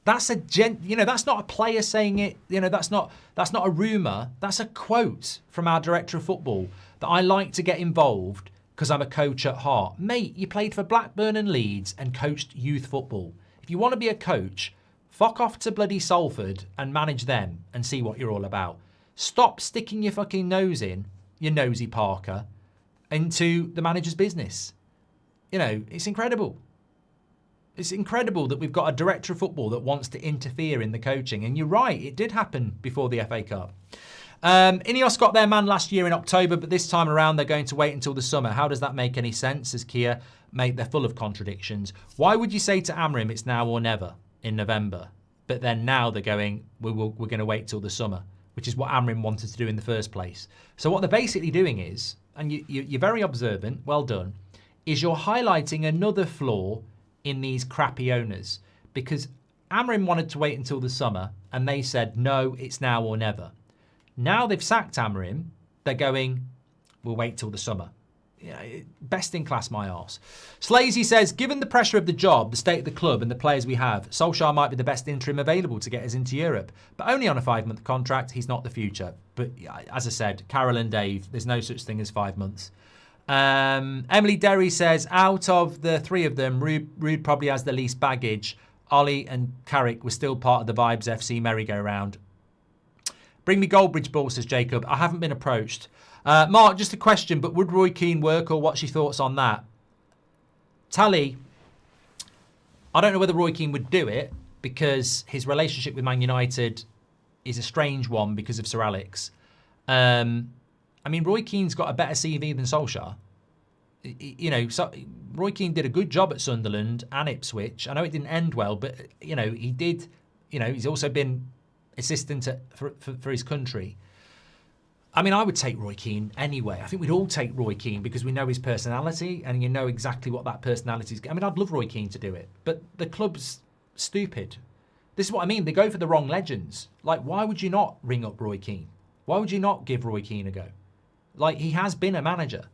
That's that's not a player saying it. That's not a rumour. That's a quote from our director of football that I like to get involved because I'm a coach at heart. Mate, you played for Blackburn and Leeds and coached youth football. If you want to be a coach, fuck off to bloody Salford and manage them and see what you're all about. Stop sticking your fucking nose in, your nosy Parker, into the manager's business. It's incredible. It's incredible that we've got a director of football that wants to interfere in the coaching. And you're right, it did happen before the FA Cup. INEOS got their man last year in October, but this time around they're going to wait until the summer. How does that make any sense? Says Kia. Mate, they're full of contradictions. Why would you say to Amorim it's now or never in November? But then now they're going, we're going to wait till the summer, which is what Amorim wanted to do in the first place. So what they're basically doing is, and you're very observant, well done, is you're highlighting another flaw in these crappy owners. Because Amorim wanted to wait until the summer, and they said, no, it's now or never. Now they've sacked Amorim, they're going, we'll wait till the summer. Best in class, my arse. Slazy says, given the pressure of the job, the state of the club and the players we have, Solskjaer might be the best interim available to get us into Europe. But only on a 5-month contract, he's not the future. But as I said, Carol and Dave, there's no such thing as 5 months. Emily Derry says, out of the three of them, Rude probably has the least baggage. Ollie and Carrick were still part of the Vibes FC merry-go-round. Bring me Goldbridge ball, says Jacob. I haven't been approached. Mark, just a question, but would Roy Keane work, or what's your thoughts on that? Tally, I don't know whether Roy Keane would do it because his relationship with Man United is a strange one because of Sir Alex. Roy Keane's got a better CV than Solskjaer. Roy Keane did a good job at Sunderland and Ipswich. I know it didn't end well, but, he did, he's also been assistant for his country. I would take Roy Keane anyway. I think we'd all take Roy Keane because we know his personality and you know exactly what that personality is. I'd love Roy Keane to do it, but the club's stupid. This is what I mean. They go for the wrong legends. Like, why would you not ring up Roy Keane? Why would you not give Roy Keane a go? Like, he has been a manager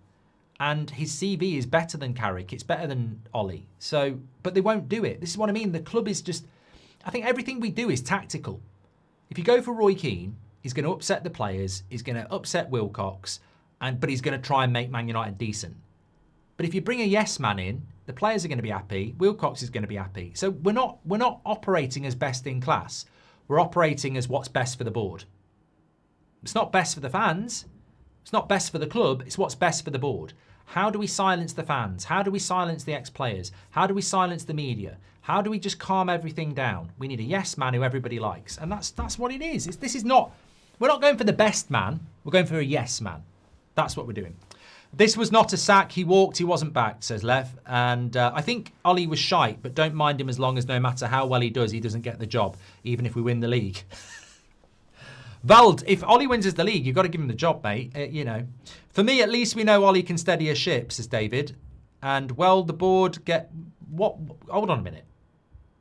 and his CV is better than Carrick. It's better than Ollie. So, but they won't do it. This is what I mean. The club is just, I think everything we do is tactical. If you go for Roy Keane, he's going to upset the players. He's going to upset Wilcox, but he's going to try and make Man United decent. But if you bring a yes man in, the players are going to be happy. Wilcox is going to be happy. So we're not operating as best in class. We're operating as what's best for the board. It's not best for the fans. It's not best for the club. It's what's best for the board. How do we silence the fans? How do we silence the ex-players? How do we silence the media? How do we just calm everything down? We need a yes man who everybody likes, and that's what it is. We're not going for the best man. We're going for a yes man. That's what we're doing. This was not a sack. He walked. He wasn't backed, says Lev. And I think Ollie was shite, but don't mind him as long as no matter how well he doesn't get the job, even if we win the league. Vald, if Ollie wins us the league, you've got to give him the job, mate. For me, at least we know Ollie can steady a ship, says David. And, well, the board get... What? Hold on a minute.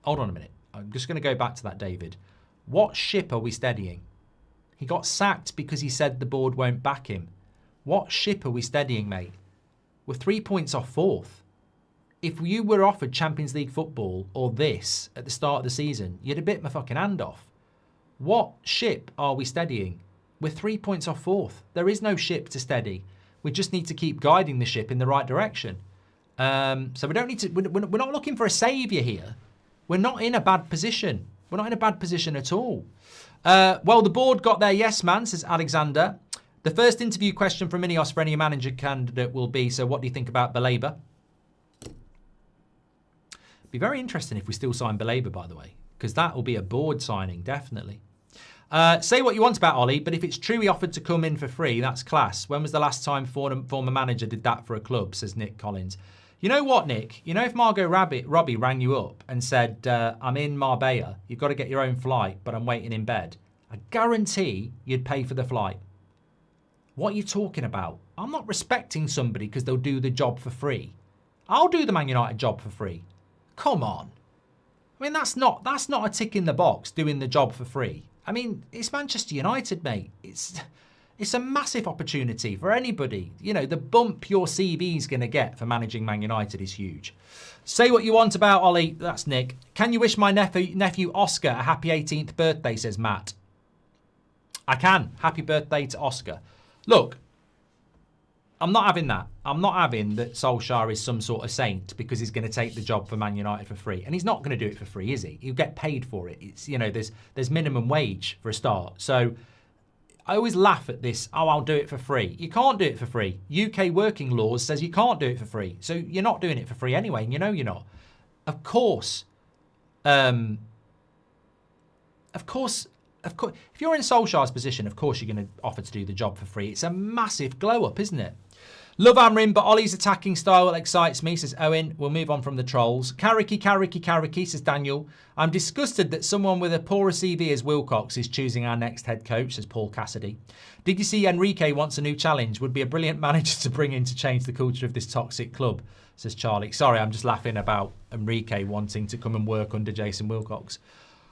I'm just going to go back to that, David. What ship are we steadying? He got sacked because he said the board won't back him. What ship are we steadying, mate? We're 3 points off fourth. If you were offered Champions League football or this at the start of the season, you'd have bit my fucking hand off. What ship are we steadying? We're 3 points off fourth. There is no ship to steady. We just need to keep guiding the ship in the right direction. So we don't need to... We're not looking for a saviour here. We're not in a bad position. We're not in a bad position at all. Well, the board got their yes man, says Alexander. The first interview question from INEOS for any manager candidate will be, so what do you think about Baleba? Be very interesting if we still sign Baleba, by the way, because that will be a board signing, definitely. Say what you want about Ollie, but if it's true he offered to come in for free, that's class. When was the last time former manager did that for a club, says Nick Collins. You know what, Nick? You know if Margot Robbie rang you up and said, I'm in Marbella, you've got to get your own flight, but I'm waiting in bed, I guarantee you'd pay for the flight. What are you talking about? I'm not respecting somebody because they'll do the job for free. I'll do the Man United job for free. Come on. I mean, that's not a tick in the box, doing the job for free. I mean, it's Manchester United, mate. It's It's a massive opportunity for anybody. You know, the bump your CV is going to get for managing Man United is huge. Say what you want about Ollie. That's Nick. Can you wish my nephew Oscar a happy 18th birthday, says Matt. I can. Happy birthday to Oscar. Look, I'm not having that. I'm not having that Solskjaer is some sort of saint because he's going to take the job for Man United for free. And he's not going to do it for free, is he? He'll get paid for it. It's, you know, there's minimum wage for a start. So I always laugh at this, oh, I'll do it for free. You can't do it for free. UK working laws says you can't do it for free. So you're not doing it for free anyway, and you know you're not. Of course, if you're in Solskjaer's position, of course you're going to offer to do the job for free. It's a massive glow up, isn't it? Love Amorim, but Ollie's attacking style excites me, says Owen. We'll move on from the trolls. Carricky, says Daniel. I'm disgusted that someone with a poorer CV as Wilcox is choosing our next head coach, says Paul Cassidy. Did you see Enrique wants a new challenge? Would be a brilliant manager to bring in to change the culture of this toxic club, says Charlie. Sorry, I'm just laughing about Enrique wanting to come and work under Jason Wilcox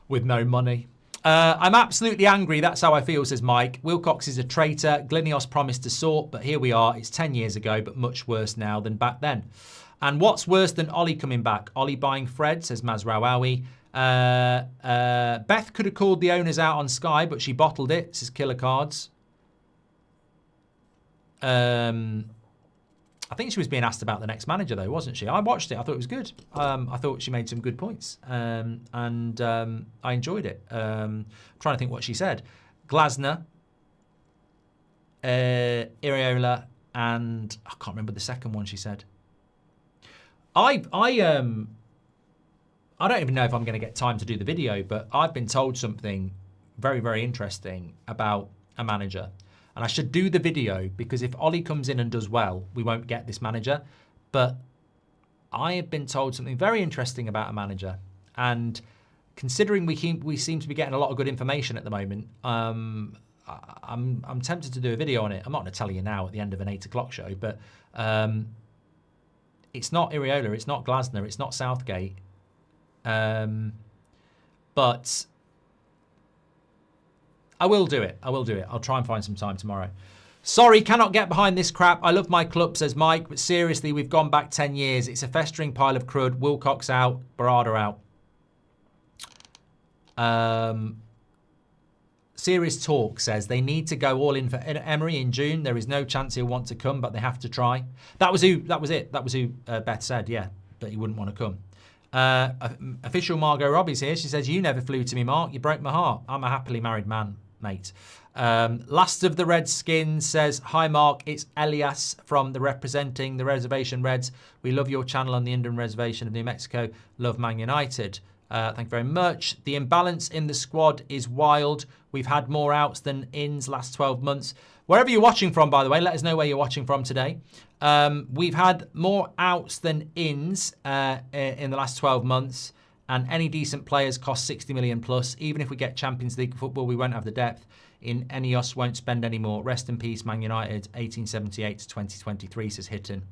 with no money. I'm absolutely angry. That's how I feel, says Mike. Wilcox is a traitor. GlINEOS promised to sort, but here we are. It's 10 years ago, but much worse now than back then. And what's worse than Ollie coming back? Ollie buying Fred, says Mazraoui. Beth could have called the owners out on Sky, but she bottled it, says Killer Cards. I think she was being asked about the next manager, though, wasn't she? I watched it. I thought it was good. I thought she made some good points. And I enjoyed it. Trying to think what she said. Glasner, Iriola, and I can't remember the second one she said. I don't even know if I'm going to get time to do the video, but I've been told something very, very interesting about a manager. And I should do the video because if Ollie comes in and does well, we won't get this manager. But I have been told something very interesting about a manager. And considering we seem to be getting a lot of good information at the moment, I'm tempted to do a video on it. I'm not going to tell you now at the end of an 8 o'clock show, but it's not Iriola, it's not Glasner, it's not Southgate. But I will do it. I will do it. I'll try and find some time tomorrow. Sorry, cannot get behind this crap. I love my club, says Mike, but seriously, we've gone back 10 years. It's a festering pile of crud. Wilcox out, Barada out. Serious Talk says they need to go all in for Emery in June. There is no chance he'll want to come, but they have to try. That was it. That was who Beth said, yeah, that he wouldn't want to come. Official Margot Robbie's here. She says, you never flew to me, Mark. You broke my heart. I'm a happily married man, mate. Last of the Redskins says, hi, Mark. It's Elias from representing the Reservation Reds. We love your channel on the Indian Reservation of New Mexico. Love Man United. Thank you very much. The imbalance in the squad is wild. We've had more outs than ins last 12 months. Wherever you're watching from, by the way, let us know where you're watching from today. We've had more outs than ins in the last 12 months, and any decent players cost 60 million plus. Even if we get Champions League football, we won't have the depth. In INEOS won't spend any more. Rest in peace, Man United, 1878 to 2023, says Hitton.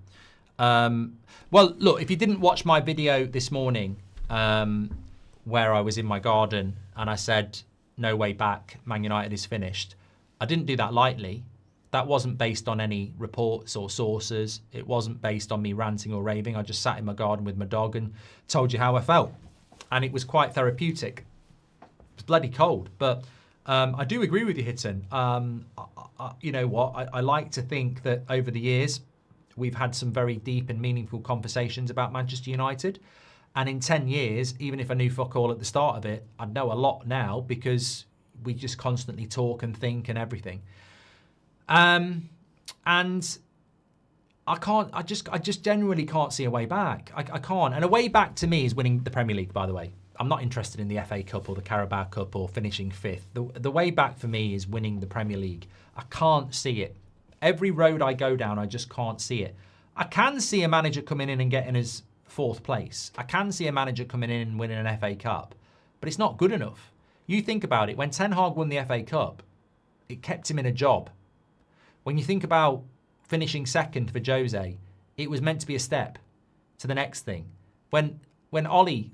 Well, look, if you didn't watch my video this morning, where I was in my garden and I said, no way back, Man United is finished. I didn't do that lightly. That wasn't based on any reports or sources. It wasn't based on me ranting or raving. I just sat in my garden with my dog and told you how I felt. And it was quite therapeutic. It was bloody cold. But I do agree with you, Hitton. You know what? I like to think that over the years, we've had some very deep and meaningful conversations about Manchester United. And in 10 years, even if I knew fuck all at the start of it, I'd know a lot now because we just constantly talk and think and everything. And I just genuinely can't see a way back. I can't. And a way back to me is winning the Premier League, by the way. I'm not interested in the FA Cup or the Carabao Cup or finishing fifth. The way back for me is winning the Premier League. I can't see it. Every road I go down, I just can't see it. I can see a manager coming in and getting his fourth place. I can see a manager coming in and winning an FA Cup, but it's not good enough. You think about it. When Ten Hag won the FA Cup, it kept him in a job. When you think about finishing second for Jose, it was meant to be a step to the next thing. When Ollie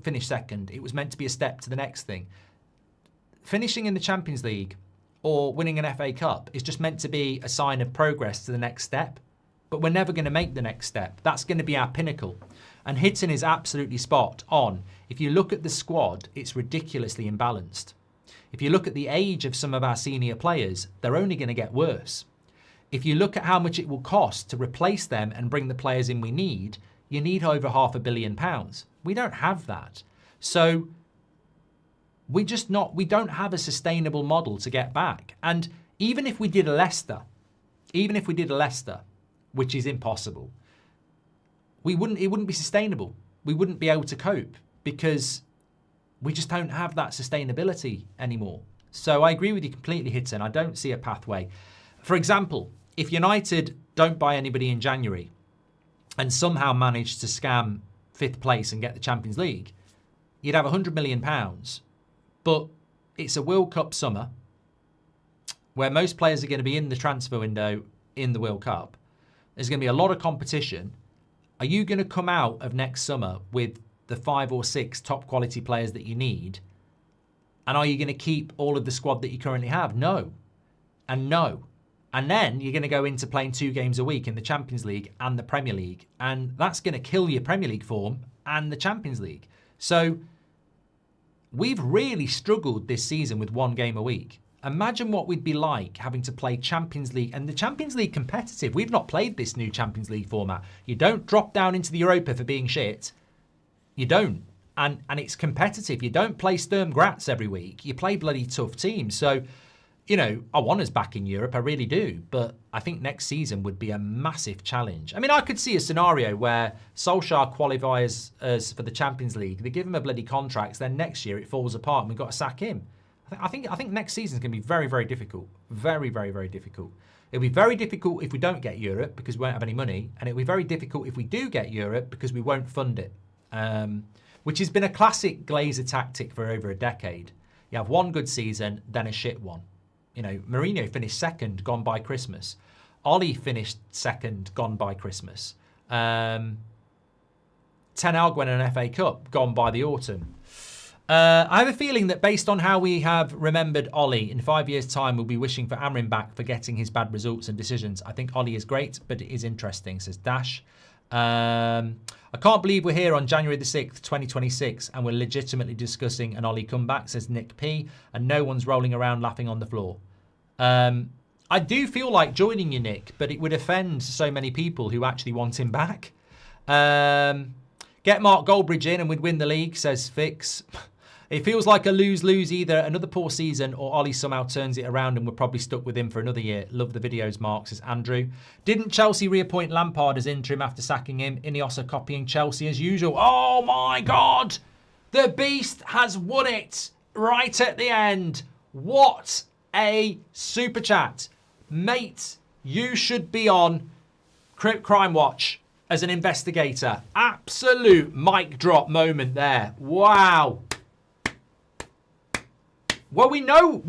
finished second, it was meant to be a step to the next thing. Finishing in the Champions League or winning an FA Cup is just meant to be a sign of progress to the next step. But we're never going to make the next step. That's going to be our pinnacle. And Hitton is absolutely spot on. If you look at the squad, it's ridiculously imbalanced. If you look at the age of some of our senior players, they're only going to get worse. If you look at how much it will cost to replace them and bring the players in we need, you need over £500 million. We don't have that. So we don't have a sustainable model to get back. And even if we did a Leicester, which is impossible, it wouldn't be sustainable. We wouldn't be able to cope because we just don't have that sustainability anymore. So I agree with you completely, Hitton. I don't see a pathway. For example, if United don't buy anybody in January and somehow manage to scam 5th place and get the Champions League, you'd have £100 million. But it's a World Cup summer where most players are going to be in the transfer window in the World Cup. There's going to be a lot of competition. Are you going to come out of next summer with the 5 or 6 top quality players that you need? And are you going to keep all of the squad that you currently have? No. And no. And then you're going to go into playing 2 games a week in the Champions League and the Premier League. And that's going to kill your Premier League form and the Champions League. So we've really struggled this season with 1 game a week. Imagine what we'd be like having to play Champions League. And the Champions League competitive. We've not played this new Champions League format. You don't drop down into the Europa for being shit. You don't. And it's competitive. You don't play Sturm Graz every week. You play bloody tough teams. So, you know, I want us back in Europe. I really do. But I think next season would be a massive challenge. I mean, I could see a scenario where Solskjaer qualifies us for the Champions League. They give him a bloody contract. Then next year it falls apart and we've got to sack him. I think next season is going to be very, very difficult. Very, very, very difficult. It'll be very difficult if we don't get Europe because we won't have any money. And it'll be very difficult if we do get Europe because we won't fund it. Which has been a classic Glazer tactic for over a decade. You have one good season, then a shit one. You know, Mourinho finished second, gone by Christmas. Ollie finished second, gone by Christmas. Ten Hag won an FA Cup, gone by the autumn. I have a feeling that based on how we have remembered Ollie, in 5 years' time we'll be wishing for Amorim back for getting his bad results and decisions. I think Ollie is great, but it is interesting, says Dash. I can't believe we're here on January the 6th, 2026, and we're legitimately discussing an Ollie comeback, says Nick P, and no one's rolling around laughing on the floor. I do feel like joining you, Nick, but it would offend so many people who actually want him back. Get Mark Goldbridge in and we'd win the league, says Fix. It feels like a lose-lose, either another poor season or Ollie somehow turns it around and we're probably stuck with him for another year. Love the videos, Mark, says Andrew. Didn't Chelsea reappoint Lampard as interim after sacking him? INEOS are copying Chelsea as usual. Oh my God! The Beast has won it right at the end. What a super chat. Mate, you should be on Crime Watch as an investigator. Absolute mic drop moment there. Wow. Well, we know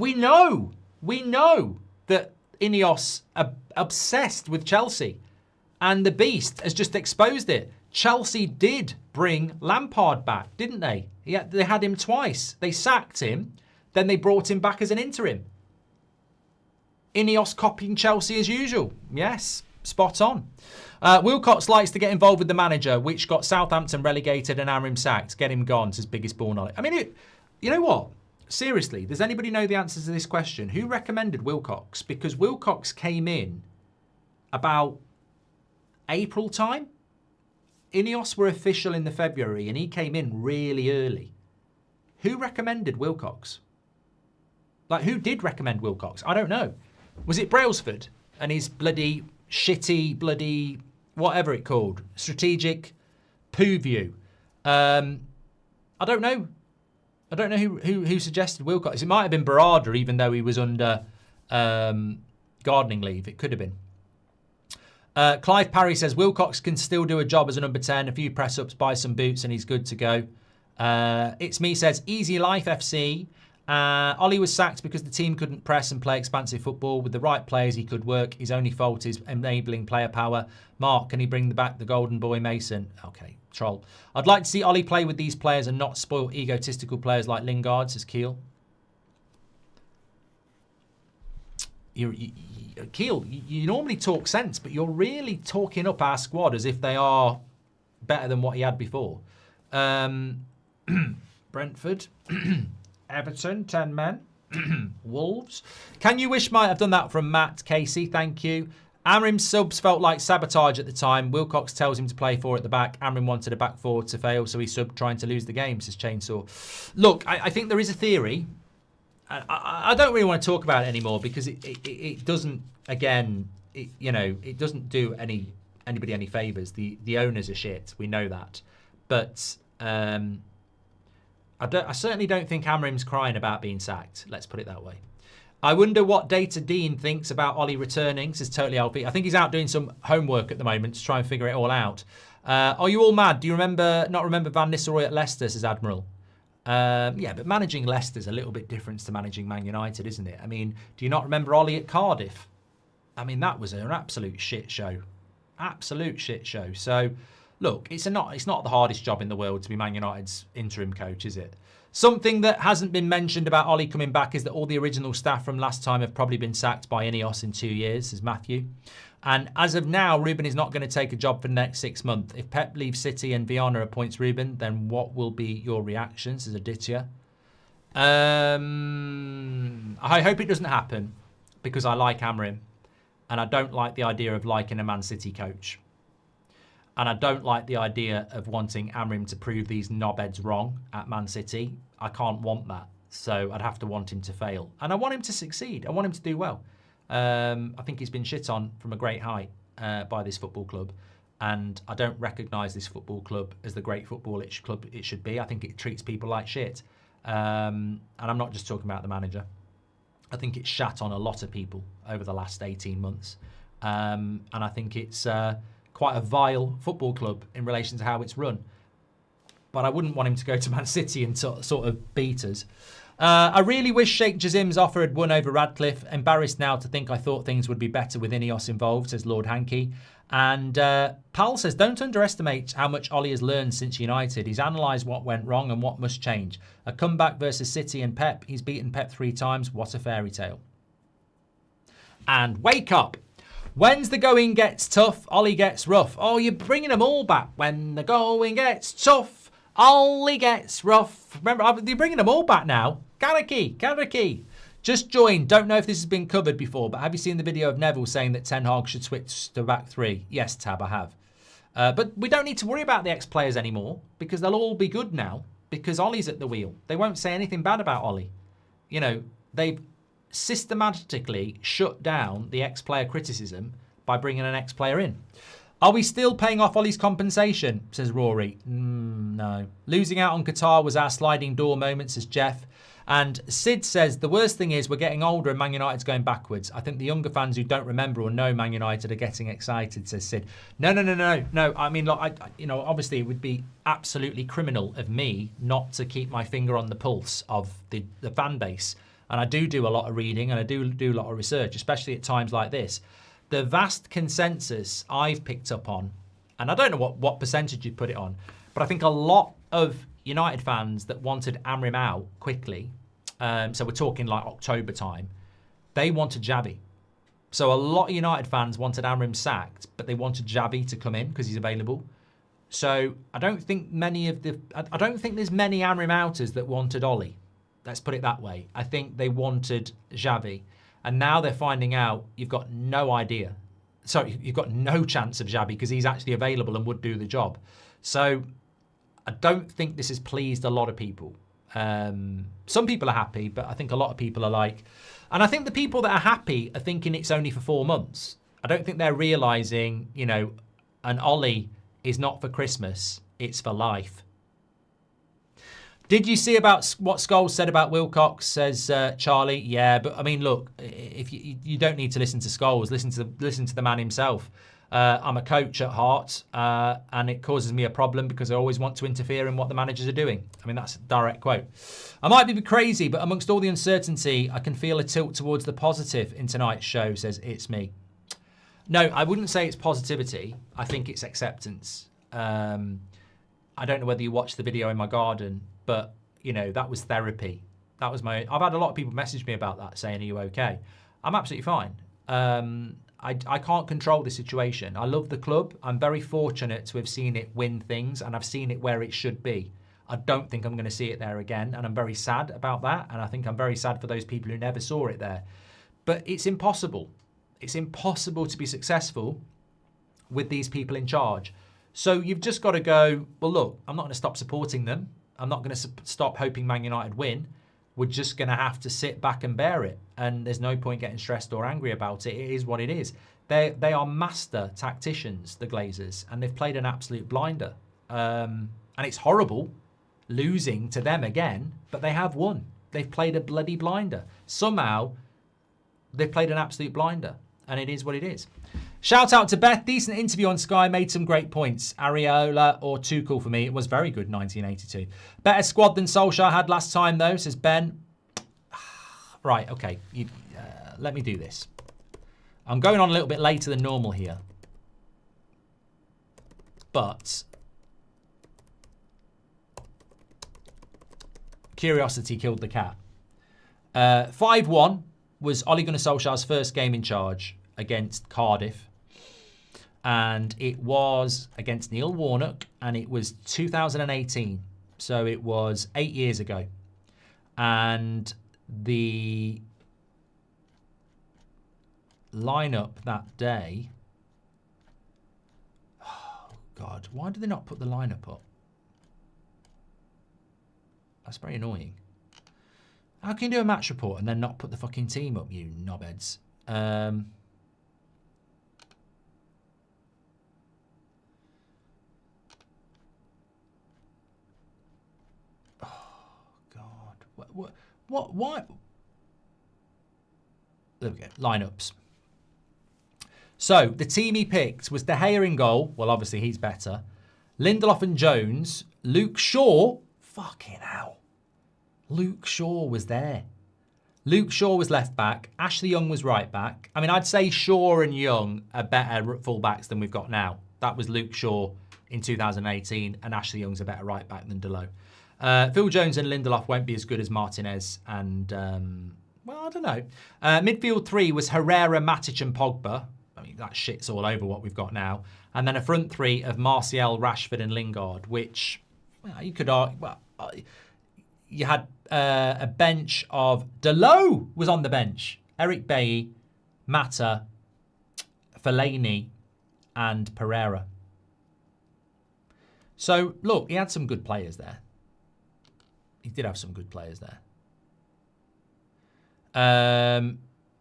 that INEOS are obsessed with Chelsea, and the Beast has just exposed it. Chelsea did bring Lampard back, didn't they? Yeah, they had him twice. They sacked him, then they brought him back as an interim. INEOS copying Chelsea as usual. Yes, spot on. Wilcox likes to get involved with the manager, which got Southampton relegated and Amorim sacked. Get him gone, says Biggest Ball Knowledge. I mean, you know what? Seriously, does anybody know the answers to this question? Who recommended Wilcox? Because Wilcox came in about April time. INEOS were official in the February and he came in really early. Who recommended Wilcox? Like, who did recommend Wilcox? I don't know. Was it Brailsford and his bloody shitty bloody whatever it called? Strategic poo view. I don't know. I don't know who suggested Wilcox. It might have been Barada, even though he was under gardening leave. It could have been. Clive Parry says, Wilcox can still do a job as a number 10. A few press-ups, buy some boots, and he's good to go. It's Me says, Easy Life FC. Ollie was sacked because the team couldn't press and play expansive football. With the right players, he could work. His only fault is enabling player power. Mark, can he bring back the golden boy Mason? Okay, troll. I'd like to see Ollie play with these players and not spoil egotistical players like Lingard, says Keel. Keel, you normally talk sense, but you're really talking up our squad as if they are better than what he had before. Brentford, Everton, 10 men, Wolves. Can you wish I've done that from Matt Casey, thank you. Amorim's subs felt like sabotage at the time. Wilcox tells him to play 4 at the back. Amorim wanted a back 4 to fail, so he subbed trying to lose the game, says Chainsaw. Look, I think there is a theory. I don't really want to talk about it anymore because it doesn't, again, it doesn't do anybody any favours. The owners are shit, we know that. But I certainly don't think Amorim's crying about being sacked, let's put it that way. I wonder what Data Dean thinks about Ollie returning, says Totally LP. I think he's out doing some homework at the moment to try and figure it all out. Are you all mad? Do you not remember Van Nistelrooy at Leicester, says Admiral? Yeah, but managing Leicester's a little bit different to managing Man United, isn't it? I mean, do you not remember Ollie at Cardiff? I mean, that was an absolute shit show. Absolute shit show. So, look, it's not the hardest job in the world to be Man United's interim coach, is it? Something that hasn't been mentioned about Ollie coming back is that all the original staff from last time have probably been sacked by INEOS in 2 years, says Matthew. And as of now, Ruben is not going to take a job for the next 6 months. If Pep leaves City and Viana appoints Ruben, then what will be your reaction, says Aditya? I hope it doesn't happen because I like Amorim and I don't like the idea of liking a Man City coach. And I don't like the idea of wanting Amorim to prove these knobheads wrong at Man City. I can't want that. So I'd have to want him to fail. And I want him to succeed. I want him to do well. I think he's been shit on from a great height by this football club. And I don't recognise this football club as the great football club it should be. I think it treats people like shit. And I'm not just talking about the manager. I think it's shat on a lot of people over the last 18 months. And I think it's quite a vile football club in relation to how it's run. But I wouldn't want him to go to Man City and sort of beat us. I really wish Sheikh Jazim's offer had won over Radcliffe. Embarrassed now to think I thought things would be better with INEOS involved, says Lord Hankey. And Pal says, don't underestimate how much Ollie has learned since United. He's analysed what went wrong and what must change. A comeback versus City and Pep. He's beaten Pep 3 times. What a fairy tale. And wake up. When's the going gets tough, Ollie gets rough. Oh, you're bringing them all back. When the going gets tough, Ollie gets rough. Remember, you're bringing them all back now. Carrick. Just joined. Don't know if this has been covered before, but have you seen the video of Neville saying that Ten Hag should switch to back 3? Yes, Tab, I have. But we don't need to worry about the ex-players anymore because they'll all be good now because Ollie's at the wheel. They won't say anything bad about Ollie. You know, they've systematically shut down the ex-player criticism by bringing an ex-player in. Are we still paying off Ollie's compensation, says Rory? No. Losing out on Qatar was our sliding door moment, says Jeff. And Sid says, the worst thing is we're getting older and Man United's going backwards. I think the younger fans who don't remember or know Man United are getting excited, says Sid. No. I mean, look, obviously it would be absolutely criminal of me not to keep my finger on the pulse of the fan base. And I do a lot of reading and I do a lot of research, especially at times like this. The vast consensus I've picked up on, and I don't know what percentage you'd put it on, but I think a lot of United fans that wanted Amorim out quickly, so we're talking like October time, they wanted Xavi. So a lot of United fans wanted Amorim sacked, but they wanted Xavi to come in because he's available. So I don't think there's many Amorim outers that wanted Ollie. Let's put it that way. I think they wanted Xavi. And now they're finding out you've got no idea. Sorry, you've got no chance of Xavi because he's actually available and would do the job. So I don't think this has pleased a lot of people. Some people are happy, but I think a lot of people are like... And I think the people that are happy are thinking it's only for 4 months. I don't think they're realising, you know, an Ollie is not for Christmas, it's for life. Did you see about what Scholes said about Wilcox, says Charlie? Yeah, but I mean, look, if you don't need to listen to Scholes, listen to the man himself. I'm a coach at heart, and it causes me a problem because I always want to interfere in what the managers are doing. I mean, that's a direct quote. I might be crazy, but amongst all the uncertainty, I can feel a tilt towards the positive in tonight's show, says It's Me. No, I wouldn't say it's positivity. I think it's acceptance. I don't know whether you watched the video in my garden, but, you know, that was therapy. That was I've had a lot of people message me about that saying, are you okay? I'm absolutely fine. I can't control the situation. I love the club. I'm very fortunate to have seen it win things, and I've seen it where it should be. I don't think I'm going to see it there again, and I'm very sad about that, and I think I'm very sad for those people who never saw it there. But it's impossible. It's impossible to be successful with these people in charge. So you've just got to go, well, look, I'm not going to stop supporting them. I'm not going to stop hoping Man United win. We're just going to have to sit back and bear it. And there's no point getting stressed or angry about it. It is what it is. They are master tacticians, the Glazers, and they've played an absolute blinder. And it's horrible losing to them again, but they have won. They've played a bloody blinder. Somehow, they've played an absolute blinder, and it is what it is. Shout out to Beth. Decent interview on Sky. Made some great points. Areola or Tuchel for me. It was very good, 1982. Better squad than Solskjaer had last time, though, says Ben. Right, okay. Let me do this. I'm going on a little bit later than normal here. But curiosity killed the cat. 5-1 was Ole Gunnar Solskjaer's first game in charge against Cardiff. And it was against Neil Warnock, and it was 2018. So it was 8 years ago. And the lineup that day... Oh, God. Why did they not put the lineup up? That's very annoying. How can you do a match report and then not put the fucking team up, you knobheads? What? Why? There we go. Lineups. So the team he picked was De Gea in goal. Well, obviously he's better. Lindelof and Jones. Luke Shaw. Fucking hell. Luke Shaw was there. Luke Shaw was left back. Ashley Young was right back. I mean, I'd say Shaw and Young are better full-backs than we've got now. That was Luke Shaw in 2018, and Ashley Young's a better right back than Delo. Phil Jones and Lindelof won't be as good as Martinez and, well, I don't know. Midfield 3 was Herrera, Matic and Pogba. I mean, that shit's all over what we've got now. And then a front 3 of Martial, Rashford and Lingard, which, well, you could argue, well, you had a bench of... Delo was on the bench. Eric Bailly, Mata, Fellaini and Pereira. So, look, he had some good players there. He did have some good players there.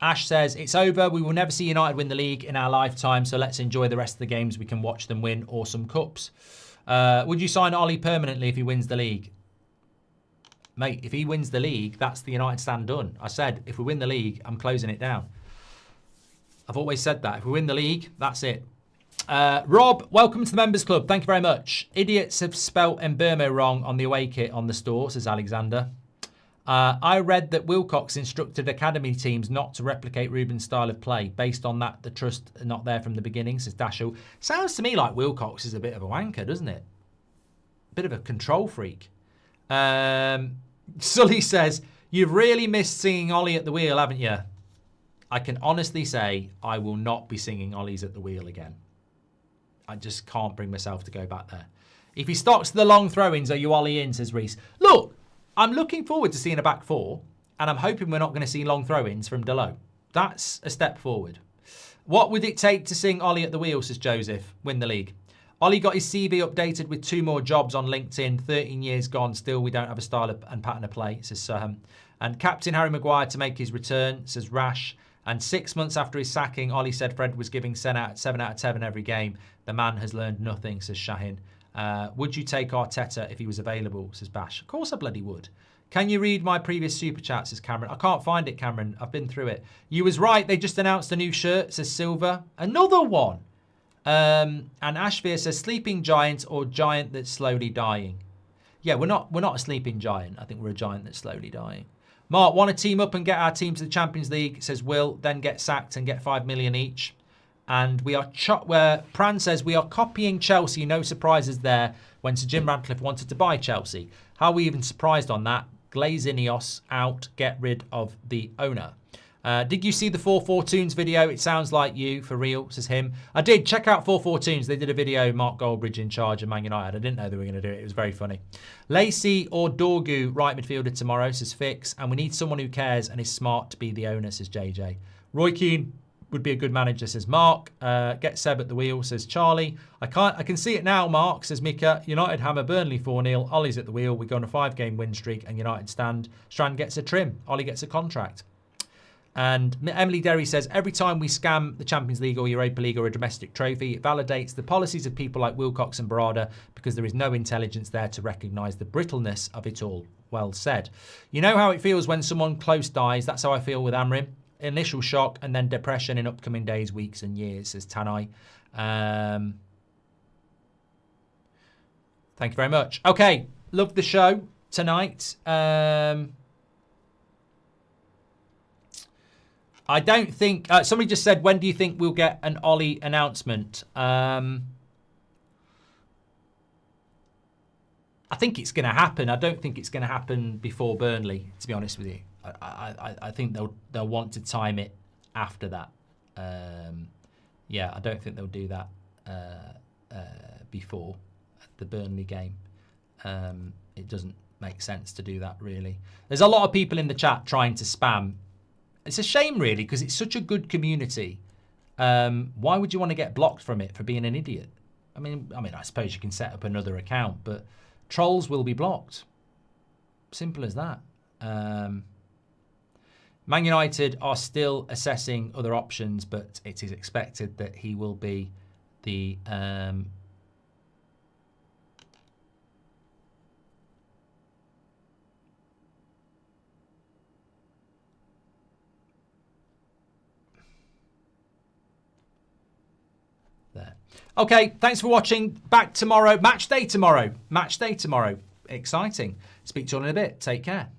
Ash says, it's over. We will never see United win the league in our lifetime, so let's enjoy the rest of the games. We can watch them win or some cups. Would you sign Ollie permanently if he wins the league? Mate, if he wins the league, that's the United stand done. I said, if we win the league, I'm closing it down. I've always said that. If we win the league, that's it. Rob, welcome to the Members Club. Thank you very much. Idiots have spelt Mbermo wrong on the away kit on the store, says Alexander. I read that Wilcox instructed academy teams not to replicate Ruben's style of play. Based on that, the trust not there from the beginning, says Dashel. Sounds to me like Wilcox is a bit of a wanker, doesn't it? Bit of a control freak. Sully says, you've really missed singing Ollie at the wheel, haven't you? I can honestly say I will not be singing Ollie's at the wheel again. I just can't bring myself to go back there. If he stocks the long throw-ins, are you Ollie in, says Reese. Look, I'm looking forward to seeing a back four, and I'm hoping we're not going to see long throw-ins from Delo. That's a step forward. What would it take to sing Ollie at the wheel, says Joseph? Win the league. Ollie got his CV updated with 2 more jobs on LinkedIn. 13 years gone, still we don't have a style and pattern of play, says Serham. And Captain Harry Maguire to make his return, says Rash. And 6 months after his sacking, Ollie said Fred was giving 7 out of 10 every game. The man has learned nothing, says Shahin. Would you take Arteta if he was available, says Bash. Of course I bloody would. Can you read my previous super chat, says Cameron. I can't find it, Cameron. I've been through it. You was right. They just announced a new shirt, says Silver. Another one. And Ashvir says sleeping giant or giant that's slowly dying. Yeah, we're not a sleeping giant. I think we're a giant that's slowly dying. Mark, want to team up and get our team to the Champions League, says Will, then get sacked and get 5 million each. And we are where Pran says we are copying Chelsea, no surprises there, when Sir Jim Ratcliffe wanted to buy Chelsea. How are we even surprised on that? Glaze INEOS out, get rid of the owner. Did you see the 442s video? It sounds like you, for real, says him. I did. Check out 442s. They did a video, Mark Goldbridge in charge of Man United. I didn't know they were going to do it. It was very funny. Lacey or Dorgu, right midfielder tomorrow, says Fix. And we need someone who cares and is smart to be the owner, says JJ. Roy Keane would be a good manager, says Mark. Get Seb at the wheel, says Charlie. I can see it now, Mark, says Mika. United hammer Burnley 4-0. Ollie's at the wheel. We go on a 5-game win streak and United Strand gets a trim. Ollie gets a contract. And Emily Derry says, every time we scam the Champions League or Europa League or a domestic trophy, it validates the policies of people like Wilcox and Barada because there is no intelligence there to recognise the brittleness of it all. Well said. You know how it feels when someone close dies? That's how I feel with Amorim. Initial shock and then depression in upcoming days, weeks and years, says Tanai. Thank you very much. Okay, love the show tonight. I don't think... somebody just said, when do you think we'll get an Ollie announcement? I think it's going to happen. I don't think it's going to happen before Burnley, to be honest with you. I think they'll want to time it after that. Yeah, I don't think they'll do that before the Burnley game. It doesn't make sense to do that, really. There's a lot of people in the chat trying to spam. It's a shame, really, because it's such a good community. Why would you want to get blocked from it for being an idiot? I mean, I suppose you can set up another account, but trolls will be blocked. Simple as that. Man United are still assessing other options, but it is expected that he will be the... there. Okay, thanks for watching. Back tomorrow. Match day tomorrow. Match day tomorrow. Exciting. Speak to you all in a bit. Take care.